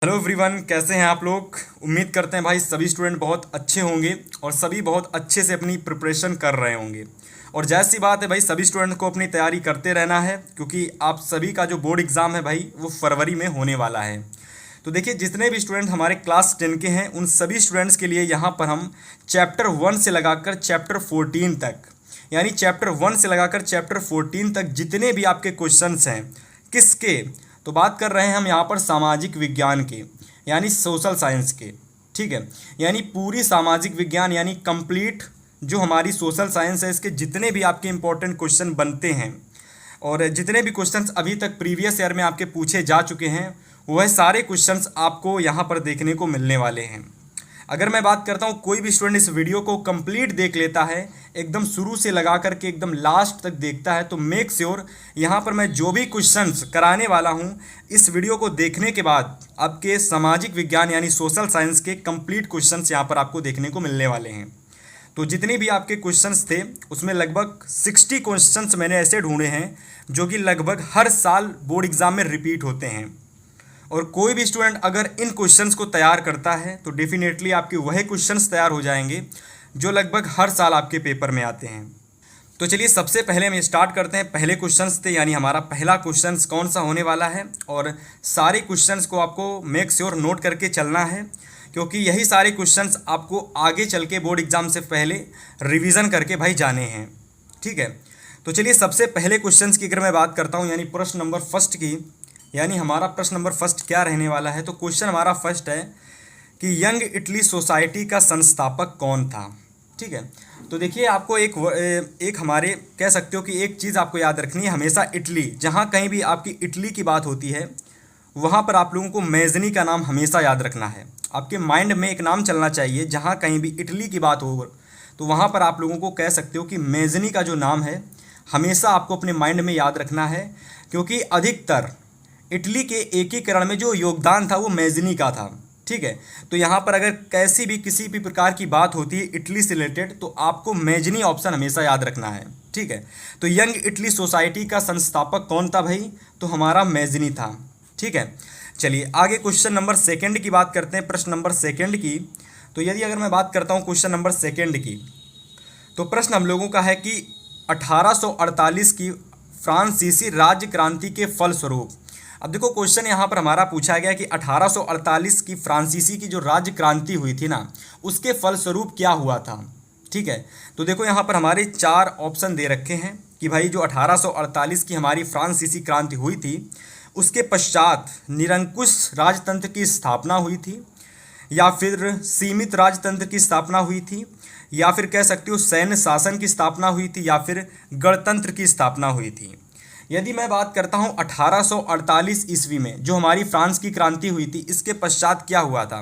Hello everyone, कैसे हैं आप लोग। उम्मीद करते हैं भाई सभी स्टूडेंट बहुत अच्छे होंगे और सभी बहुत अच्छे से अपनी प्रिपरेशन कर रहे होंगे। और जायज़ सी बात है भाई, सभी स्टूडेंट को अपनी तैयारी करते रहना है क्योंकि आप सभी का जो बोर्ड एग्ज़ाम है भाई वो फरवरी में होने वाला है। तो देखिए, जितने भी स्टूडेंट हमारे क्लास 10 के हैं उन सभी स्टूडेंट्स के लिए यहाँ पर हम चैप्टर 1 से लगाकर चैप्टर 14 तक, यानी चैप्टर 1 से लगाकर चैप्टर 14 तक जितने भी आपके क्वेश्चंस हैं, किसके, तो बात कर रहे हैं हम यहाँ पर सामाजिक विज्ञान के, यानी सोशल साइंस के। ठीक है, यानी पूरी सामाजिक विज्ञान यानी कंप्लीट जो हमारी सोशल साइंस है, इसके जितने भी आपके इंपॉर्टेंट क्वेश्चन बनते हैं और जितने भी क्वेश्चंस अभी तक प्रीवियस ईयर में आपके पूछे जा चुके हैं, वह सारे क्वेश्चंस आपको यहाँ पर देखने को मिलने वाले हैं। अगर मैं बात करता हूँ, कोई भी स्टूडेंट इस वीडियो को कंप्लीट देख लेता है, एकदम शुरू से लगा करके एकदम लास्ट तक देखता है, तो मेक श्योर यहाँ पर मैं जो भी क्वेश्चंस कराने वाला हूँ, इस वीडियो को देखने के बाद आपके सामाजिक विज्ञान यानी सोशल साइंस के कंप्लीट क्वेश्चंस यहाँ पर आपको देखने को मिलने वाले हैं। तो जितने भी आपके क्वेश्चंस थे उसमें लगभग 60 क्वेश्चंस मैंने ऐसे ढूंढे हैं जो कि लगभग हर साल बोर्ड एग्ज़ाम में रिपीट होते हैं। और कोई भी स्टूडेंट अगर इन क्वेश्चंस को तैयार करता है तो डेफिनेटली आपके वह क्वेश्चंस तैयार हो जाएंगे जो लगभग हर साल आपके पेपर में आते हैं। तो चलिए, सबसे पहले हम स्टार्ट करते हैं। पहले क्वेश्चंस थे, यानी हमारा पहला क्वेश्चंस कौन सा होने वाला है, और सारे क्वेश्चंस को आपको मेक श्योर नोट करके चलना है क्योंकि यही सारे क्वेश्चंस आपको आगे चल के बोर्ड एग्जाम से पहले रिवीजन करके भाई जाने हैं। ठीक है, तो चलिए सबसे पहले क्वेश्चंस की अगर मैं बात करता हूँ, यानी प्रश्न नंबर फर्स्ट की, यानी हमारा प्रश्न नंबर फर्स्ट क्या रहने वाला है। तो क्वेश्चन हमारा फर्स्ट है कि यंग इटली सोसाइटी का संस्थापक कौन था। ठीक है, तो देखिए आपको एक हमारे कह सकते हो कि एक चीज़ आपको याद रखनी है, हमेशा इटली, जहाँ कहीं भी आपकी इटली की बात होती है वहाँ पर आप लोगों को मेज़नी का नाम हमेशा याद रखना है। आपके माइंड में एक नाम चलना चाहिए, जहाँ कहीं भी इटली की बात हो तो वहाँ पर आप लोगों को कह सकते हो कि मेज़नी का जो नाम है हमेशा आपको अपने माइंड में याद रखना है, क्योंकि अधिकतर इटली के एकीकरण में जो योगदान था वो मेज़नी का था। ठीक है, तो यहाँ पर अगर कैसी भी किसी भी प्रकार की बात होती है इटली से रिलेटेड तो आपको मेज़नी ऑप्शन हमेशा याद रखना है। ठीक है, तो यंग इटली सोसाइटी का संस्थापक कौन था भाई, तो हमारा मेज़नी था। ठीक है, चलिए आगे क्वेश्चन नंबर सेकंड की बात करते हैं, प्रश्न नंबर सेकंड की। तो यदि अगर मैं बात करता हूँ क्वेश्चन नंबर सेकंड की, तो प्रश्न हम लोगों का है कि 1848 की फ्रांसीसी राज्य क्रांति के फलस्वरूप। अब देखो, क्वेश्चन यहाँ पर हमारा पूछा गया कि 1848 की फ्रांसीसी की जो राज्य क्रांति हुई थी ना, उसके फलस्वरूप क्या हुआ था। ठीक है, तो देखो यहाँ पर हमारे चार ऑप्शन दे रखे हैं कि भाई जो 1848 की हमारी फ्रांसीसी क्रांति हुई थी उसके पश्चात निरंकुश राजतंत्र की स्थापना हुई थी, या फिर सीमित राजतंत्र की स्थापना हुई थी, या फिर कह सकते हो सैन्य शासन की स्थापना हुई थी, या फिर गणतंत्र की स्थापना हुई थी। यदि मैं बात करता हूं 1848 ईस्वी में जो हमारी फ्रांस की क्रांति हुई थी, इसके पश्चात क्या हुआ था,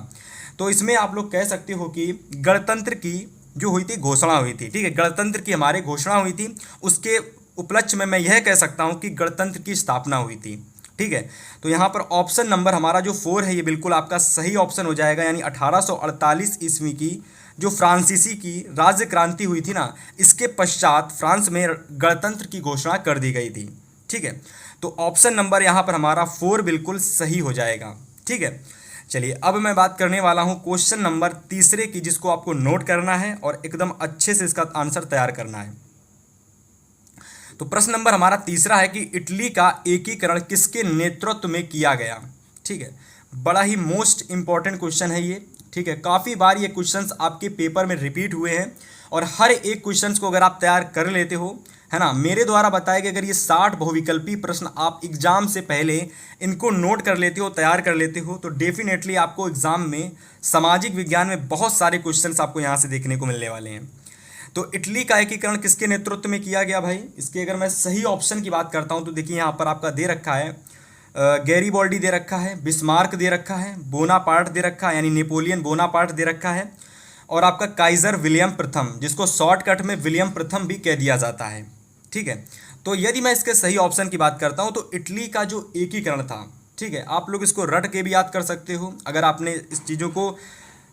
तो इसमें आप लोग कह सकते हो कि गणतंत्र की जो हुई थी घोषणा हुई थी। ठीक है, गणतंत्र की हमारे घोषणा हुई थी, उसके उपलक्ष्य में मैं यह कह सकता हूं कि गणतंत्र की स्थापना हुई थी। ठीक है, तो यहाँ पर ऑप्शन नंबर हमारा जो 4 है ये बिल्कुल आपका सही ऑप्शन हो जाएगा, यानी 1848 ईस्वी की जो फ्रांसीसी की राज्य क्रांति हुई थी ना, इसके पश्चात फ्रांस में गणतंत्र की घोषणा कर दी गई थी। ठीक है, तो ऑप्शन नंबर यहाँ पर हमारा 4 बिल्कुल सही हो जाएगा। ठीक है, चलिए अब मैं बात करने वाला हूँ क्वेश्चन नंबर तीसरे की, जिसको आपको नोट करना है और एकदम अच्छे से इसका आंसर तैयार करना है। तो प्रश्न नंबर हमारा तीसरा है कि इटली का एकीकरण किसके नेतृत्व में किया गया। ठीक है, बड़ा ही मोस्ट इंपॉर्टेंट क्वेश्चन है ये। ठीक है, काफ़ी बार ये क्वेश्चंस आपके पेपर में रिपीट हुए हैं और हर एक क्वेश्चंस को अगर आप तैयार कर लेते हो, है ना, मेरे द्वारा बताए गए अगर ये 60 बहुविकल्पी प्रश्न आप एग्जाम से पहले इनको नोट कर लेते हो, तैयार कर लेते हो, तो डेफिनेटली आपको एग्जाम में सामाजिक विज्ञान में बहुत सारे क्वेश्चंस आपको यहाँ से देखने को मिलने वाले हैं। तो इटली का एकीकरण किसके नेतृत्व में किया गया भाई, इसके अगर मैं सही ऑप्शन की बात करता हूं तो देखिए यहाँ पर आपका दे रखा है गैरीबॉल्डी दे रखा है, बिस्मार्क दे रखा है, बोनापार्ट दे रखा है यानी नेपोलियन बोनापार्ट दे रखा है, और आपका काइजर विलियम प्रथम, जिसको शॉर्टकट में विलियम प्रथम भी कह दिया जाता है। ठीक है, तो यदि मैं इसके सही ऑप्शन की बात करता हूँ तो इटली का जो एकीकरण था, ठीक है, आप लोग इसको रट के भी याद कर सकते हो। अगर आपने इस चीज़ों को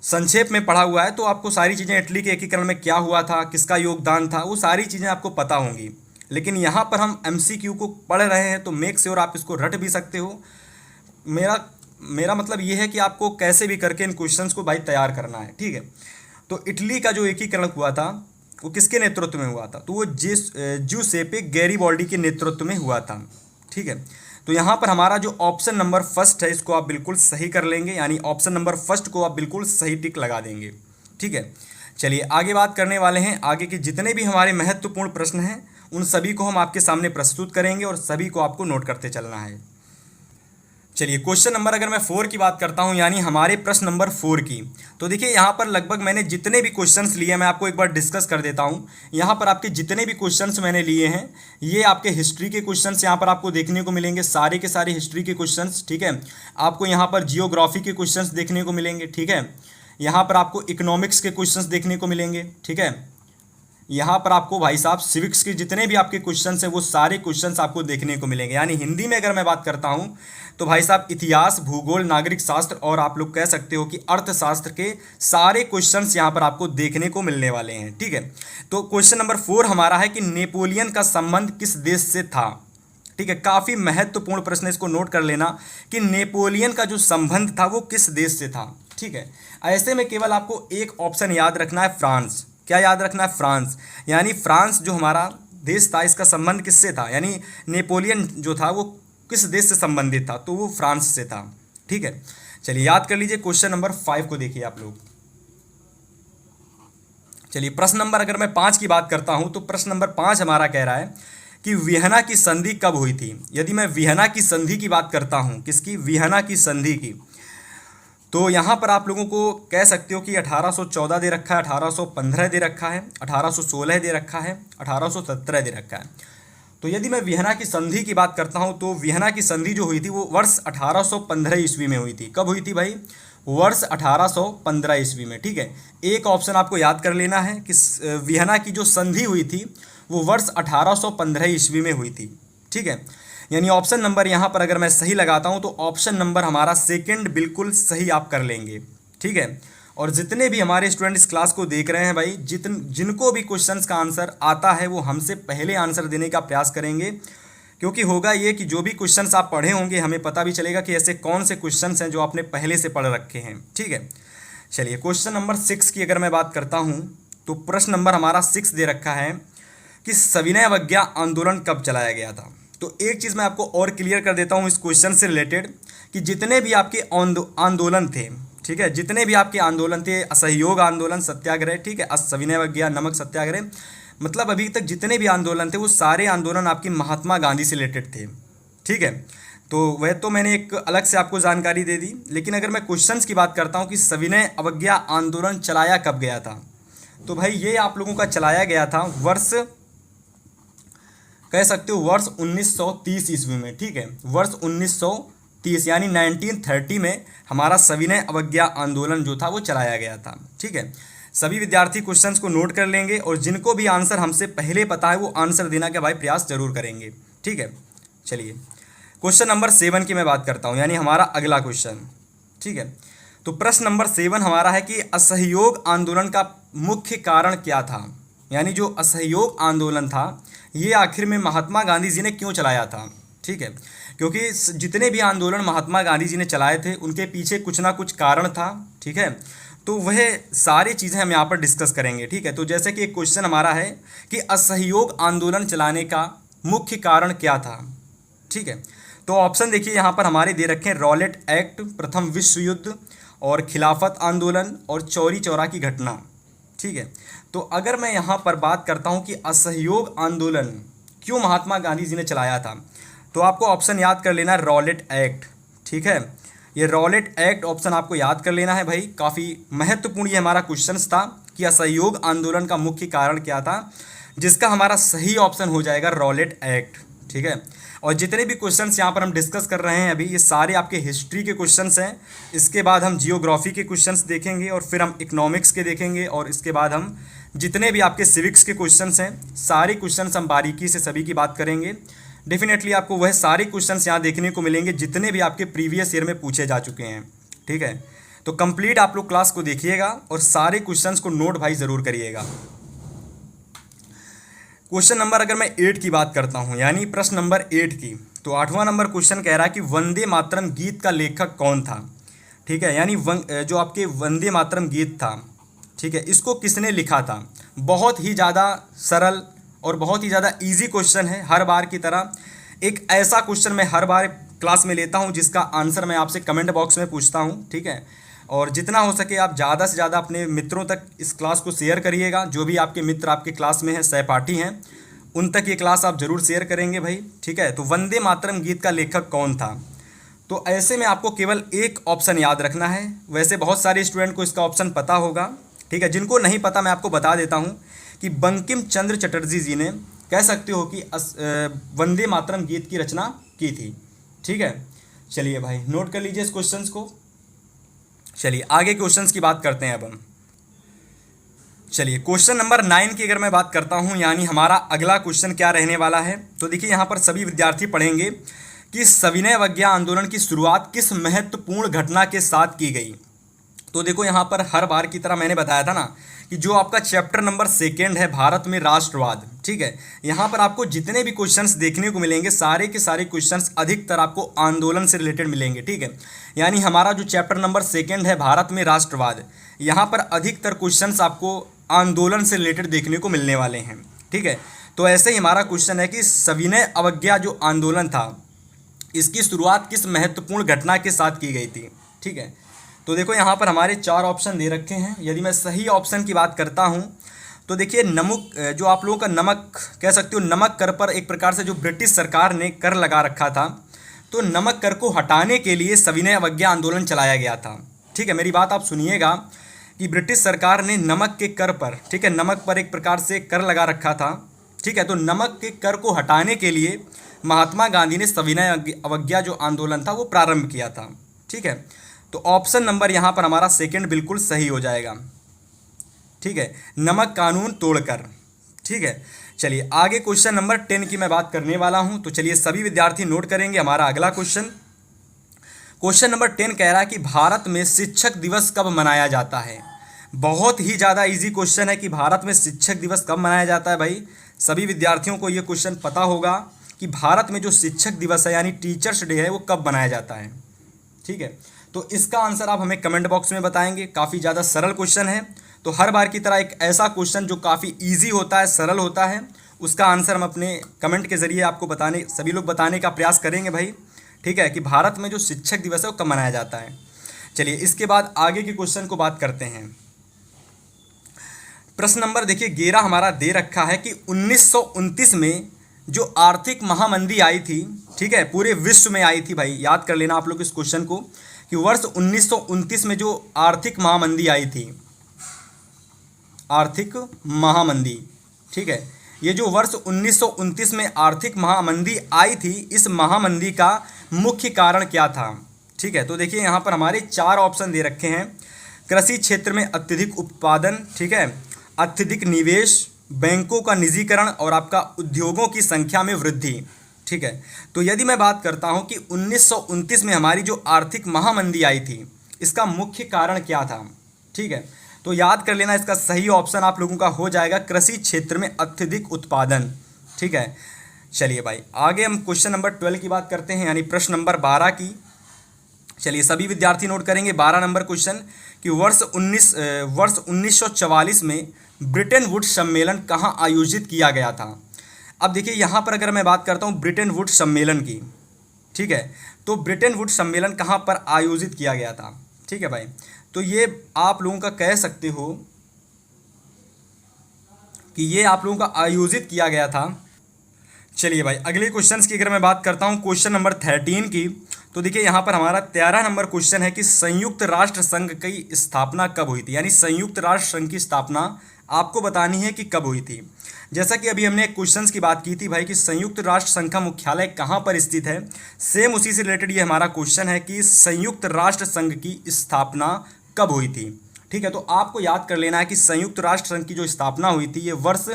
संक्षेप में पढ़ा हुआ है तो आपको सारी चीज़ें इटली के एकीकरण में क्या हुआ था, किसका योगदान था, वो सारी चीज़ें आपको पता होंगी। लेकिन यहाँ पर हम एमसीक्यू को पढ़ रहे हैं तो मेक श्योर आप इसको रट भी सकते हो। मेरा मेरा मतलब ये है कि आपको कैसे भी करके इन क्वेश्चंस को भाई तैयार करना है, ठीक है। तो इटली का जो एकीकरण हुआ था वो किसके नेतृत्व में हुआ था? तो वो जूसेपे गैरिबाल्डी के नेतृत्व में हुआ था, ठीक है। तो यहाँ पर हमारा जो ऑप्शन नंबर फर्स्ट है इसको आप बिल्कुल सही कर लेंगे, यानी ऑप्शन नंबर फर्स्ट को आप बिल्कुल सही टिक लगा देंगे, ठीक है। चलिए आगे बात करने वाले हैं। आगे के जितने भी हमारे महत्वपूर्ण प्रश्न हैं उन सभी को हम आपके सामने प्रस्तुत करेंगे और सभी को आपको नोट करते चलना है। चलिए क्वेश्चन नंबर अगर मैं 4 की बात करता हूं, यानी हमारे प्रश्न नंबर 4 की, तो देखिए यहाँ पर लगभग मैंने जितने भी क्वेश्चंस लिए मैं आपको एक बार डिस्कस कर देता हूं। यहाँ पर आपके जितने भी क्वेश्चंस मैंने लिए हैं ये आपके हिस्ट्री के क्वेश्चंस यहाँ पर आपको देखने को मिलेंगे, सारे के सारे हिस्ट्री के क्वेश्चंस, ठीक है। आपको यहाँ पर जियोग्राफी के क्वेश्चंस देखने को मिलेंगे, ठीक है। यहाँ पर आपको इकोनॉमिक्स के क्वेश्चंस देखने को मिलेंगे, ठीक है। यहाँ पर आपको भाई साहब सिविक्स के जितने भी आपके क्वेश्चंस हैं वो सारे क्वेश्चंस आपको देखने को मिलेंगे। यानी हिंदी में अगर मैं बात करता हूँ तो भाई साहब इतिहास, भूगोल, नागरिक शास्त्र और आप लोग कह सकते हो कि अर्थशास्त्र के सारे क्वेश्चंस यहाँ पर आपको देखने को मिलने वाले हैं, ठीक है। तो क्वेश्चन नंबर 4 हमारा है कि नेपोलियन का संबंध किस देश से था, ठीक है। काफ़ी महत्वपूर्ण प्रश्न, इसको नोट कर लेना कि नेपोलियन का जो संबंध था वो किस देश से था, ठीक है। ऐसे में केवल आपको एक ऑप्शन याद रखना है, फ्रांस। क्या याद रखना है? फ्रांस। यानी फ्रांस जो हमारा देश था इसका संबंध किससे था, यानी नेपोलियन जो था वो किस देश से संबंधित था, तो वो फ्रांस से था, ठीक है। चलिए याद कर लीजिए। क्वेश्चन नंबर 5 को देखिए आप लोग। चलिए प्रश्न नंबर अगर मैं 5 की बात करता हूं तो प्रश्न नंबर 5 हमारा कह रहा है कि वियना की संधि कब हुई थी। यदि मैं वियना की संधि की बात करता हूं, किसकी? वियना की संधि की, तो यहाँ पर आप लोगों को कह सकते हो कि 1814 दे रखा है, 1815 दे रखा है, 1816 दे रखा है, 1817 दे रखा है। तो यदि मैं वियना की संधि की बात करता हूँ तो वियना की संधि जो हुई थी वो वर्ष 1815 ईस्वी में हुई थी। कब हुई थी भाई? वर्ष 1815 ईस्वी में, ठीक है। एक ऑप्शन आपको याद कर लेना है कि वियना की जो संधि हुई थी वो वर्ष 1815 ईस्वी में हुई थी, ठीक है। यानी ऑप्शन नंबर यहाँ पर अगर मैं सही लगाता हूँ तो ऑप्शन नंबर हमारा सेकंड बिल्कुल सही आप कर लेंगे, ठीक है। और जितने भी हमारे स्टूडेंट इस क्लास को देख रहे हैं भाई, जिनको भी क्वेश्चंस का आंसर आता है वो हमसे पहले आंसर देने का प्रयास करेंगे, क्योंकि होगा ये कि जो भी क्वेश्चंस आप पढ़े होंगे हमें पता भी चलेगा कि ऐसे कौन से क्वेश्चंस हैं जो आपने पहले से पढ़ रखे हैं, ठीक है। चलिए क्वेश्चन नंबर 6 की अगर मैं बात करता हूँ तो प्रश्न नंबर हमारा 6 दे रखा है कि सविनय अवज्ञा आंदोलन कब चलाया गया था। तो एक चीज़ मैं आपको और क्लियर कर देता हूँ इस क्वेश्चन से रिलेटेड कि जितने भी आपके आंदोलन थे, ठीक है, जितने भी आपके आंदोलन थे, असहयोग आंदोलन, सत्याग्रह, ठीक है, सविनय अवज्ञा, नमक सत्याग्रह, मतलब अभी तक जितने भी आंदोलन थे वो सारे आंदोलन आपकी महात्मा गांधी से रिलेटेड थे, ठीक है। तो वह तो मैंने एक अलग से आपको जानकारी दे दी, लेकिन अगर मैं क्वेश्चंस की बात करता हूँ कि सविनय अवज्ञा आंदोलन चलाया कब गया था, तो भाई ये आप लोगों का चलाया गया था वर्ष, कह सकते हो वर्ष 1930 ईस्वी में, ठीक है। वर्ष 1930 यानी 1930 में हमारा सविनय अवज्ञा आंदोलन जो था वो चलाया गया था, ठीक है। सभी विद्यार्थी क्वेश्चंस को नोट कर लेंगे और जिनको भी आंसर हमसे पहले पता है वो आंसर देना के भाई प्रयास जरूर करेंगे, ठीक है। चलिए क्वेश्चन नंबर 7 की मैं बात करता हूँ, यानी हमारा अगला क्वेश्चन, ठीक है। तो प्रश्न नंबर 7 हमारा है कि असहयोग आंदोलन का मुख्य कारण क्या था, यानी जो असहयोग आंदोलन था ये आखिर में महात्मा गांधी जी ने क्यों चलाया था, ठीक है। क्योंकि जितने भी आंदोलन महात्मा गांधी जी ने चलाए थे उनके पीछे कुछ ना कुछ कारण था, ठीक है। तो वह सारी चीज़ें हम यहाँ पर डिस्कस करेंगे, ठीक है। तो जैसे कि एक क्वेश्चन हमारा है कि असहयोग आंदोलन चलाने का मुख्य कारण क्या था, ठीक है। तो ऑप्शन देखिए यहाँ पर हमारे दे रखे हैं, रॉलेट एक्ट, प्रथम विश्व युद्ध और खिलाफत आंदोलन और चौरी चौरा की घटना, ठीक है। तो अगर मैं यहाँ पर बात करता हूँ कि असहयोग आंदोलन क्यों महात्मा गांधी जी ने चलाया था, तो आपको ऑप्शन याद कर लेना है रॉलेट एक्ट, ठीक है। ये रॉलेट एक्ट ऑप्शन आपको याद कर लेना है भाई, काफ़ी महत्वपूर्ण ये हमारा क्वेश्चन था कि असहयोग आंदोलन का मुख्य कारण क्या था, जिसका हमारा सही ऑप्शन हो जाएगा रॉलेट एक्ट, ठीक है। और जितने भी क्वेश्चंस यहाँ पर हम डिस्कस कर रहे हैं अभी ये सारे आपके हिस्ट्री के क्वेश्चंस हैं। इसके बाद हम जियोग्राफी के क्वेश्चंस देखेंगे और फिर हम इकोनॉमिक्स के देखेंगे और इसके बाद हम जितने भी आपके सिविक्स के क्वेश्चंस हैं सारे क्वेश्चंस हम बारीकी से सभी की बात करेंगे। डेफिनेटली आपको वह सारे क्वेश्चंस यहाँ देखने को मिलेंगे जितने भी आपके प्रीवियस ईयर में पूछे जा चुके हैं, ठीक है। तो कंप्लीट आप लोग क्लास को देखिएगा और सारे क्वेश्चंस को नोट भाई ज़रूर करिएगा। क्वेश्चन नंबर अगर मैं 8 की बात करता हूं, यानी प्रश्न नंबर 8 की, तो 8वां नंबर क्वेश्चन कह रहा है कि वंदे मातरम गीत का लेखक कौन था। ठीक है, यानी जो आपके वंदे मातरम गीत था, ठीक है, इसको किसने लिखा था। बहुत ही ज़्यादा सरल और बहुत ही ज़्यादा इजी क्वेश्चन है। हर बार की तरह एक ऐसा क्वेश्चन मैं हर बार क्लास में लेता हूं जिसका आंसर मैं आपसे कमेंट बॉक्स में पूछता हूं। ठीक है, और जितना हो सके आप ज़्यादा से ज़्यादा अपने मित्रों तक इस क्लास को शेयर करिएगा। जो भी आपके मित्र आपके क्लास में हैं, सहपाठी हैं, उन तक ये क्लास आप ज़रूर शेयर करेंगे भाई। ठीक है, तो वंदे मातरम गीत का लेखक कौन था। तो ऐसे में आपको केवल एक ऑप्शन याद रखना है। वैसे बहुत सारे स्टूडेंट को इसका ऑप्शन पता होगा। ठीक है, जिनको नहीं पता मैं आपको बता देता हूँ कि बंकिम चंद्र चटर्जी जी ने कह सकते हो कि वंदे मातरम गीत की रचना की थी। ठीक है, चलिए भाई नोट कर लीजिए इस क्वेश्चंस को। चलिए आगे क्वेश्चंस की बात करते हैं अब हम। चलिए क्वेश्चन नंबर 9 की अगर मैं बात करता हूं, यानी हमारा अगला क्वेश्चन क्या रहने वाला है। तो देखिए यहाँ पर सभी विद्यार्थी पढ़ेंगे कि सविनय अवज्ञा आंदोलन की शुरुआत किस महत्वपूर्ण घटना के साथ की गई। तो देखो यहाँ पर हर बार की तरह मैंने बताया था ना कि जो आपका चैप्टर नंबर 2 है भारत में राष्ट्रवाद। ठीक है, यहाँ पर आपको जितने भी क्वेश्चंस देखने को मिलेंगे सारे के सारे क्वेश्चंस अधिकतर आपको आंदोलन से रिलेटेड मिलेंगे। ठीक है, यानी हमारा जो चैप्टर नंबर 2 है भारत में राष्ट्रवाद, यहाँ पर अधिकतर क्वेश्चंस आपको आंदोलन से रिलेटेड देखने को मिलने वाले हैं। ठीक है, तो ऐसे ही हमारा क्वेश्चन है कि सविनय अवज्ञा जो आंदोलन था इसकी शुरुआत किस महत्वपूर्ण घटना के साथ की गई थी। ठीक है, तो देखो यहाँ पर हमारे 4 ऑप्शन दे रखे हैं। यदि मैं सही ऑप्शन की बात करता हूँ तो देखिए नमक, जो आप लोगों का नमक कह सकते हो, नमक कर पर एक प्रकार से जो ब्रिटिश सरकार ने कर लगा रखा था, तो नमक कर को हटाने के लिए सविनय अवज्ञा आंदोलन चलाया गया था। ठीक है, मेरी बात आप सुनिएगा कि ब्रिटिश सरकार ने नमक के कर पर, ठीक है, नमक पर एक प्रकार से कर लगा रखा था। ठीक है, तो नमक के कर को हटाने के लिए महात्मा गांधी ने सविनय अवज्ञा जो आंदोलन था वो प्रारंभ किया था। ठीक है, तो ऑप्शन नंबर यहाँ पर हमारा 2 बिल्कुल सही हो जाएगा। ठीक है, नमक कानून तोड़कर। ठीक है, चलिए आगे क्वेश्चन नंबर 10 की मैं बात करने वाला हूँ। तो चलिए सभी विद्यार्थी नोट करेंगे हमारा अगला क्वेश्चन। क्वेश्चन नंबर 10 कह रहा है कि भारत में शिक्षक दिवस कब मनाया जाता है। बहुत ही ज़्यादा इजी क्वेश्चन है कि भारत में शिक्षक दिवस कब मनाया जाता है। भाई सभी विद्यार्थियों को ये क्वेश्चन पता होगा कि भारत में जो शिक्षक दिवस है यानी टीचर्स डे है वो कब मनाया जाता है। ठीक है, तो इसका आंसर आप हमें कमेंट बॉक्स में बताएंगे। काफ़ी ज़्यादा सरल क्वेश्चन है, तो हर बार की तरह एक ऐसा क्वेश्चन जो काफ़ी इजी होता है, सरल होता है, उसका आंसर हम अपने कमेंट के ज़रिए आपको बताने, सभी लोग बताने का प्रयास करेंगे भाई। ठीक है, कि भारत में जो शिक्षक दिवस है वो कब मनाया जाता है। चलिए इसके बाद आगे के क्वेश्चन को बात करते हैं। प्रश्न नंबर देखिए 11 हमारा दे रखा है कि 1929 में जो आर्थिक महामंदी आई थी, ठीक है, पूरे विश्व में आई थी। भाई याद कर लेना आप लोग इस क्वेश्चन को कि वर्ष 1929 में जो आर्थिक महामंदी आई थी, आर्थिक महामंदी, ठीक है, ये जो वर्ष 1929 में आर्थिक महामंदी आई थी, इस महामंदी का मुख्य कारण क्या था। ठीक है, तो देखिए यहाँ पर हमारे 4 ऑप्शन दे रखे हैं। कृषि क्षेत्र में अत्यधिक उत्पादन, ठीक है, अत्यधिक निवेश, बैंकों का निजीकरण और आपका उद्योगों की संख्या में वृद्धि। ठीक है, तो यदि मैं बात करता हूं कि 1929 में हमारी जो आर्थिक महामंदी आई थी इसका मुख्य कारण क्या था। ठीक है, तो याद कर लेना, इसका सही ऑप्शन आप लोगों का हो जाएगा कृषि क्षेत्र में अत्यधिक उत्पादन। ठीक है, चलिए भाई आगे हम क्वेश्चन नंबर 12 की बात करते हैं, यानी प्रश्न नंबर 12 की। चलिए सभी विद्यार्थी नोट करेंगे 12 नंबर क्वेश्चन कि वर्ष 1944 में ब्रिटेन वुड्स सम्मेलन कहाँ आयोजित किया गया था। अब देखिए यहाँ पर अगर मैं बात करता हूँ ब्रिटेन वुड्स सम्मेलन की, ठीक है, तो ब्रिटेन वुड्स सम्मेलन कहाँ पर आयोजित किया गया था। ठीक है भाई, तो ये आप लोगों का कह सकते हो कि ये आप लोगों का आयोजित किया गया था। चलिए भाई अगले क्वेश्चंस की अगर मैं बात करता हूँ क्वेश्चन नंबर 13 की, तो देखिए यहाँ पर हमारा 13 नंबर क्वेश्चन है कि संयुक्त राष्ट्र संघ की स्थापना कब हुई थी, यानी संयुक्त राष्ट्र संघ की स्थापना आपको बतानी है कि कब हुई थी। जैसा कि अभी हमने क्वेश्चंस की बात की थी भाई कि संयुक्त राष्ट्र संघ का मुख्यालय कहाँ पर स्थित है, सेम उसी से रिलेटेड ये हमारा क्वेश्चन है कि संयुक्त राष्ट्र संघ की स्थापना कब हुई थी। ठीक है, तो आपको याद कर लेना है कि संयुक्त राष्ट्र संघ की जो स्थापना हुई थी ये वर्ष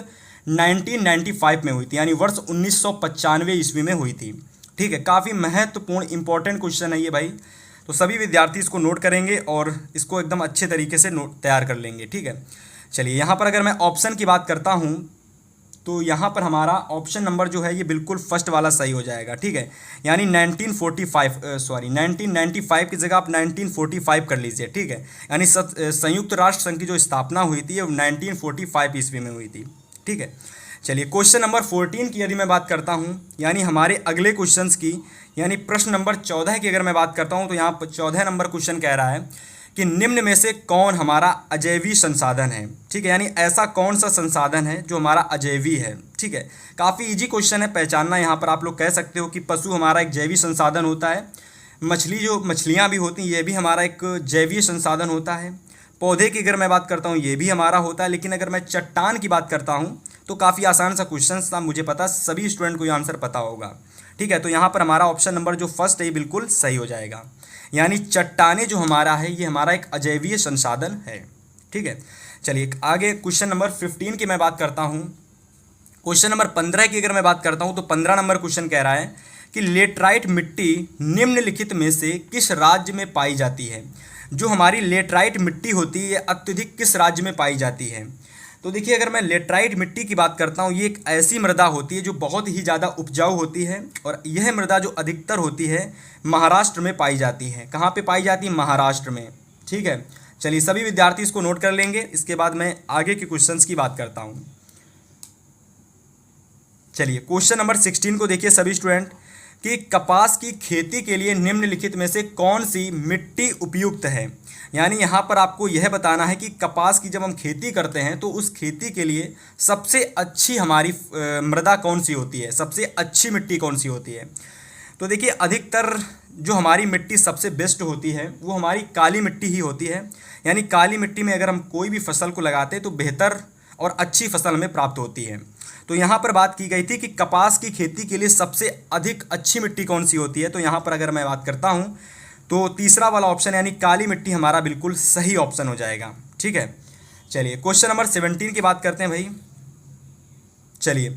1995 में हुई थी, यानी वर्ष 1995 ईस्वी में हुई थी। ठीक है, काफ़ी महत्वपूर्ण इंपॉर्टेंट क्वेश्चन है ये भाई, तो सभी विद्यार्थी इसको नोट करेंगे और इसको एकदम अच्छे तरीके से नोट तैयार कर लेंगे। ठीक है, चलिए यहाँ पर अगर मैं ऑप्शन की बात करता हूँ तो यहाँ पर हमारा ऑप्शन नंबर जो है ये बिल्कुल फर्स्ट वाला सही हो जाएगा, ठीक है। यानी 1995 की जगह आप 1945 कर लीजिए, ठीक है। यानी संयुक्त राष्ट्र संघ की जो स्थापना हुई थी वो 1945 ईस्वी में हुई थी, ठीक है। चलिए क्वेश्चन नंबर 14 की यदि मैं बात करता हूँ, यानी हमारे अगले क्वेश्चंस की, यानी प्रश्न नंबर 14 की अगर मैं बात करता हूँ, तो यहाँ पर 14 नंबर क्वेश्चन कह रहा है कि निम्न में से कौन हमारा अजैवी संसाधन है, ठीक है। यानी ऐसा कौन सा संसाधन है जो हमारा अजैवी है, ठीक है। काफ़ी इजी क्वेश्चन है पहचानना। यहाँ पर आप लोग कह सकते हो कि पशु हमारा एक जैवी संसाधन होता है, मछलियाँ भी होती हैं ये भी हमारा एक जैवीय संसाधन होता है, पौधे की अगर मैं बात करता हूँ ये भी हमारा होता है। लेकिन अगर मैं चट्टान की बात करता हूँ तो काफ़ी आसान सा क्वेश्चन था, मुझे पता सभी स्टूडेंट को ये आंसर पता होगा, ठीक है। तो यहाँ पर हमारा ऑप्शन नंबर जो फर्स्ट है ये बिल्कुल सही हो जाएगा। यानी चट्टाने जो हमारा है ये हमारा एक अजैवीय संसाधन है, ठीक है। चलिए आगे क्वेश्चन नंबर 15 की मैं बात करता हूँ। क्वेश्चन नंबर 15 की अगर मैं बात करता हूँ तो 15 नंबर क्वेश्चन कह रहा है कि लेटराइट मिट्टी निम्नलिखित में से किस राज्य में पाई जाती है। जो हमारी लेटराइट मिट्टी होती है ये अत्यधिक किस राज्य में पाई जाती है। तो देखिए अगर मैं लेटराइट मिट्टी की बात करता हूँ, ये एक ऐसी मृदा होती है जो बहुत ही ज़्यादा उपजाऊ होती है, और यह मृदा जो अधिकतर होती है महाराष्ट्र में पाई जाती है। कहाँ पे पाई जाती है? महाराष्ट्र में, ठीक है। चलिए सभी विद्यार्थी इसको नोट कर लेंगे, इसके बाद मैं आगे के क्वेश्चंस की बात करता हूँ। चलिए क्वेश्चन नंबर 16 को देखिए सभी स्टूडेंट, कि कपास की खेती के लिए निम्नलिखित में से कौन सी मिट्टी उपयुक्त है। यानी यहाँ पर आपको यह बताना है कि कपास की जब हम खेती करते हैं तो उस खेती के लिए सबसे अच्छी हमारी मृदा कौन सी होती है, सबसे अच्छी मिट्टी कौन सी होती है। तो देखिए अधिकतर जो हमारी मिट्टी सबसे बेस्ट होती है वो हमारी काली मिट्टी ही होती है। यानी काली मिट्टी में अगर हम कोई भी फसल को लगाते हैं तो बेहतर और अच्छी फसल हमें प्राप्त होती है। तो यहाँ पर बात की गई थी कि कपास की खेती के लिए सबसे अधिक अच्छी मिट्टी कौन सी होती है। तो यहाँ पर अगर मैं बात करता हूँ तो तीसरा वाला ऑप्शन यानी काली मिट्टी हमारा बिल्कुल सही ऑप्शन हो जाएगा, ठीक है। चलिए क्वेश्चन नंबर 17 की बात करते हैं भाई। चलिए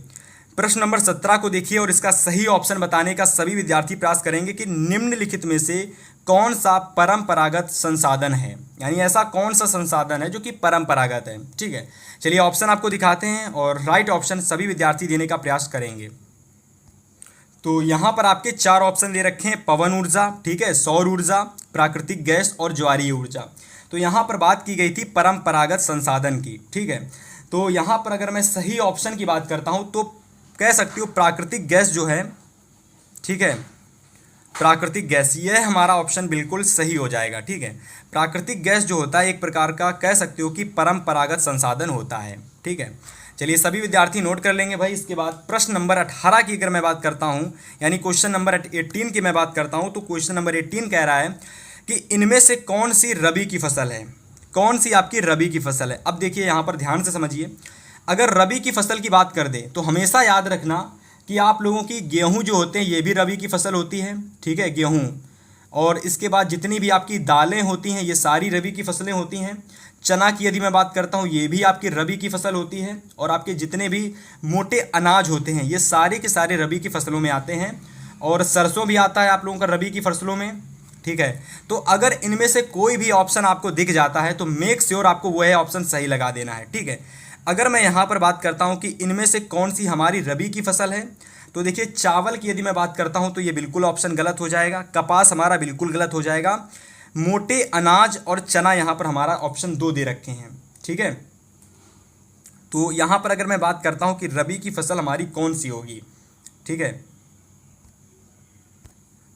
प्रश्न नंबर 17 को देखिए और इसका सही ऑप्शन बताने का सभी विद्यार्थी प्रयास करेंगे कि निम्नलिखित में से कौन सा परंपरागत संसाधन है। यानी ऐसा कौन सा संसाधन है जो कि परंपरागत है, ठीक है। चलिए ऑप्शन आपको दिखाते हैं और राइट ऑप्शन सभी विद्यार्थी देने का प्रयास करेंगे। तो यहाँ पर आपके 4 ऑप्शन दे रखे हैं, पवन ऊर्जा, ठीक है, सौर ऊर्जा, प्राकृतिक गैस और ज्वारीय ऊर्जा। तो यहाँ पर बात की गई थी परंपरागत संसाधन की, ठीक है। तो यहाँ पर अगर मैं सही ऑप्शन की बात करता हूँ तो कह सकती हूँ प्राकृतिक गैस जो है, ठीक है, प्राकृतिक गैस, यह हमारा ऑप्शन बिल्कुल सही हो जाएगा, ठीक है। प्राकृतिक गैस जो होता है एक प्रकार का कह सकते हो कि परंपरागत संसाधन होता है, ठीक है। चलिए सभी विद्यार्थी नोट कर लेंगे भाई। इसके बाद प्रश्न नंबर 18 की अगर मैं बात करता हूँ, यानी क्वेश्चन नंबर 18 की मैं बात करता हूँ, तो क्वेश्चन नंबर 18 कह रहा है कि इनमें से कौन सी रबी की फसल है, कौन सी आपकी रबी की फसल है। अब देखिए यहाँ पर ध्यान से समझिए, अगर रबी की फसल की बात कर दें तो हमेशा याद रखना कि आप लोगों की गेहूं जो होते हैं ये भी रबी की फसल होती है, ठीक है, गेहूं। और इसके बाद जितनी भी आपकी दालें होती हैं ये सारी रबी की फसलें होती हैं। चना की यदि मैं बात करता हूँ ये भी आपकी रबी की फसल होती है। और आपके जितने भी मोटे अनाज होते हैं ये सारे के सारे रबी की फसलों में आते हैं। और सरसों भी आता है आप लोगों का रबी की फसलों में, ठीक है। तो अगर इनमें से कोई भी ऑप्शन आपको दिख जाता है तो मेक श्योर आपको वह ऑप्शन सही लगा देना है, ठीक है। अगर मैं यहाँ पर बात करता हूँ कि इनमें से कौन सी हमारी रबी की फसल है, तो देखिए चावल की यदि मैं बात करता हूँ तो ये बिल्कुल ऑप्शन गलत हो जाएगा, कपास हमारा बिल्कुल गलत हो जाएगा, मोटे अनाज और चना यहाँ पर हमारा ऑप्शन 2 दे रखे हैं, ठीक है। तो यहाँ पर अगर मैं बात करता हूँ कि रबी की फसल हमारी कौन सी होगी, ठीक है,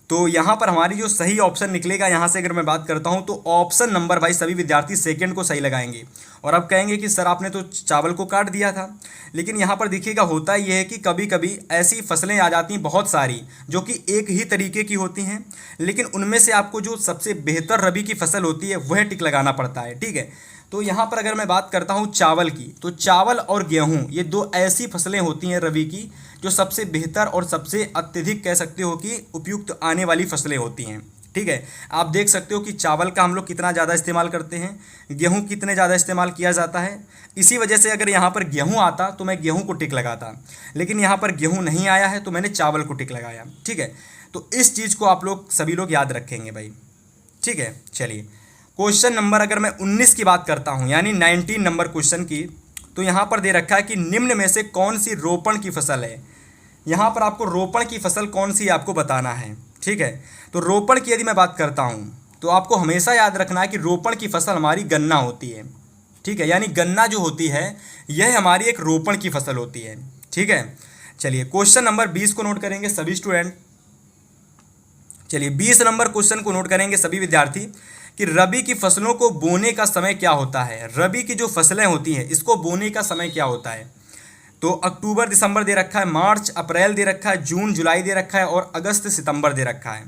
तो यहाँ पर हमारी जो सही ऑप्शन निकलेगा यहाँ से अगर मैं बात करता हूँ तो ऑप्शन नंबर भाई सभी विद्यार्थी सेकंड को सही लगाएंगे। और अब कहेंगे कि सर आपने तो चावल को काट दिया था, लेकिन यहाँ पर देखिएगा होता यह है कि कभी कभी ऐसी फसलें आ जाती हैं बहुत सारी जो कि एक ही तरीके की होती हैं, लेकिन उनमें से आपको जो सबसे बेहतर रबी की फसल होती है वह टिक लगाना पड़ता है, ठीक है। तो यहाँ पर अगर मैं बात करता हूँ चावल की, तो चावल और गेहूँ ये 2 ऐसी फसलें होती हैं रबी की जो सबसे बेहतर और सबसे अत्यधिक कह सकते हो कि उपयुक्त आने वाली फसलें होती हैं, ठीक है। आप देख सकते हो कि चावल का हम लोग कितना ज़्यादा इस्तेमाल करते हैं, गेहूं कितने ज़्यादा इस्तेमाल किया जाता है। इसी वजह से अगर यहाँ पर गेहूं आता तो मैं गेहूं को टिक लगाता, लेकिन यहाँ पर गेहूं नहीं आया है तो मैंने चावल को टिक लगाया, ठीक है। तो इस चीज़ को आप लोग सभी लोग याद रखेंगे भाई, ठीक है। चलिए क्वेश्चन नंबर अगर मैं 19 की बात करता हूँ यानी 19 नंबर क्वेश्चन की, तो यहाँ पर दे रखा है कि निम्न में से कौन सी रोपण की फसल है। यहाँ पर आपको रोपण की फसल कौन सी है आपको बताना है, ठीक है। तो रोपण की यदि मैं बात करता हूँ तो आपको हमेशा याद रखना है कि रोपण की फसल हमारी गन्ना होती है, ठीक है। यानी गन्ना जो होती है यह हमारी एक रोपण की फसल होती है, ठीक है। चलिए क्वेश्चन नंबर 20 को नोट करेंगे सभी स्टूडेंट। चलिए 20 नंबर क्वेश्चन को नोट करेंगे सभी विद्यार्थी कि रबी की फसलों को बोने का समय क्या होता है। रबी की जो फसलें होती हैं इसको बोने का समय क्या होता है। तो अक्टूबर दिसंबर दे रखा है, मार्च अप्रैल दे रखा है, जून जुलाई दे रखा है और अगस्त सितंबर दे रखा है।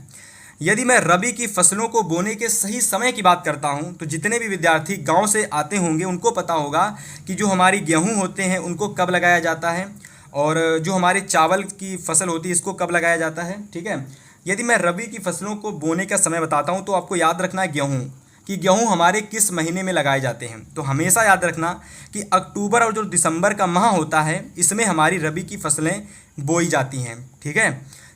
यदि मैं रबी की फसलों को बोने के सही समय की बात करता हूं तो जितने भी विद्यार्थी गांव से आते होंगे उनको पता होगा कि जो हमारी गेहूं होते हैं उनको कब लगाया जाता है और जो हमारे चावल की फसल होती है इसको कब लगाया जाता है, ठीक है। यदि मैं रबी की फसलों को बोने का समय बताता हूं तो आपको याद रखना है गेहूं कि गेहूं हमारे किस महीने में लगाए जाते हैं। तो हमेशा याद रखना कि अक्टूबर और जो दिसंबर का माह होता है इसमें हमारी रबी की फसलें बोई जाती हैं, ठीक है।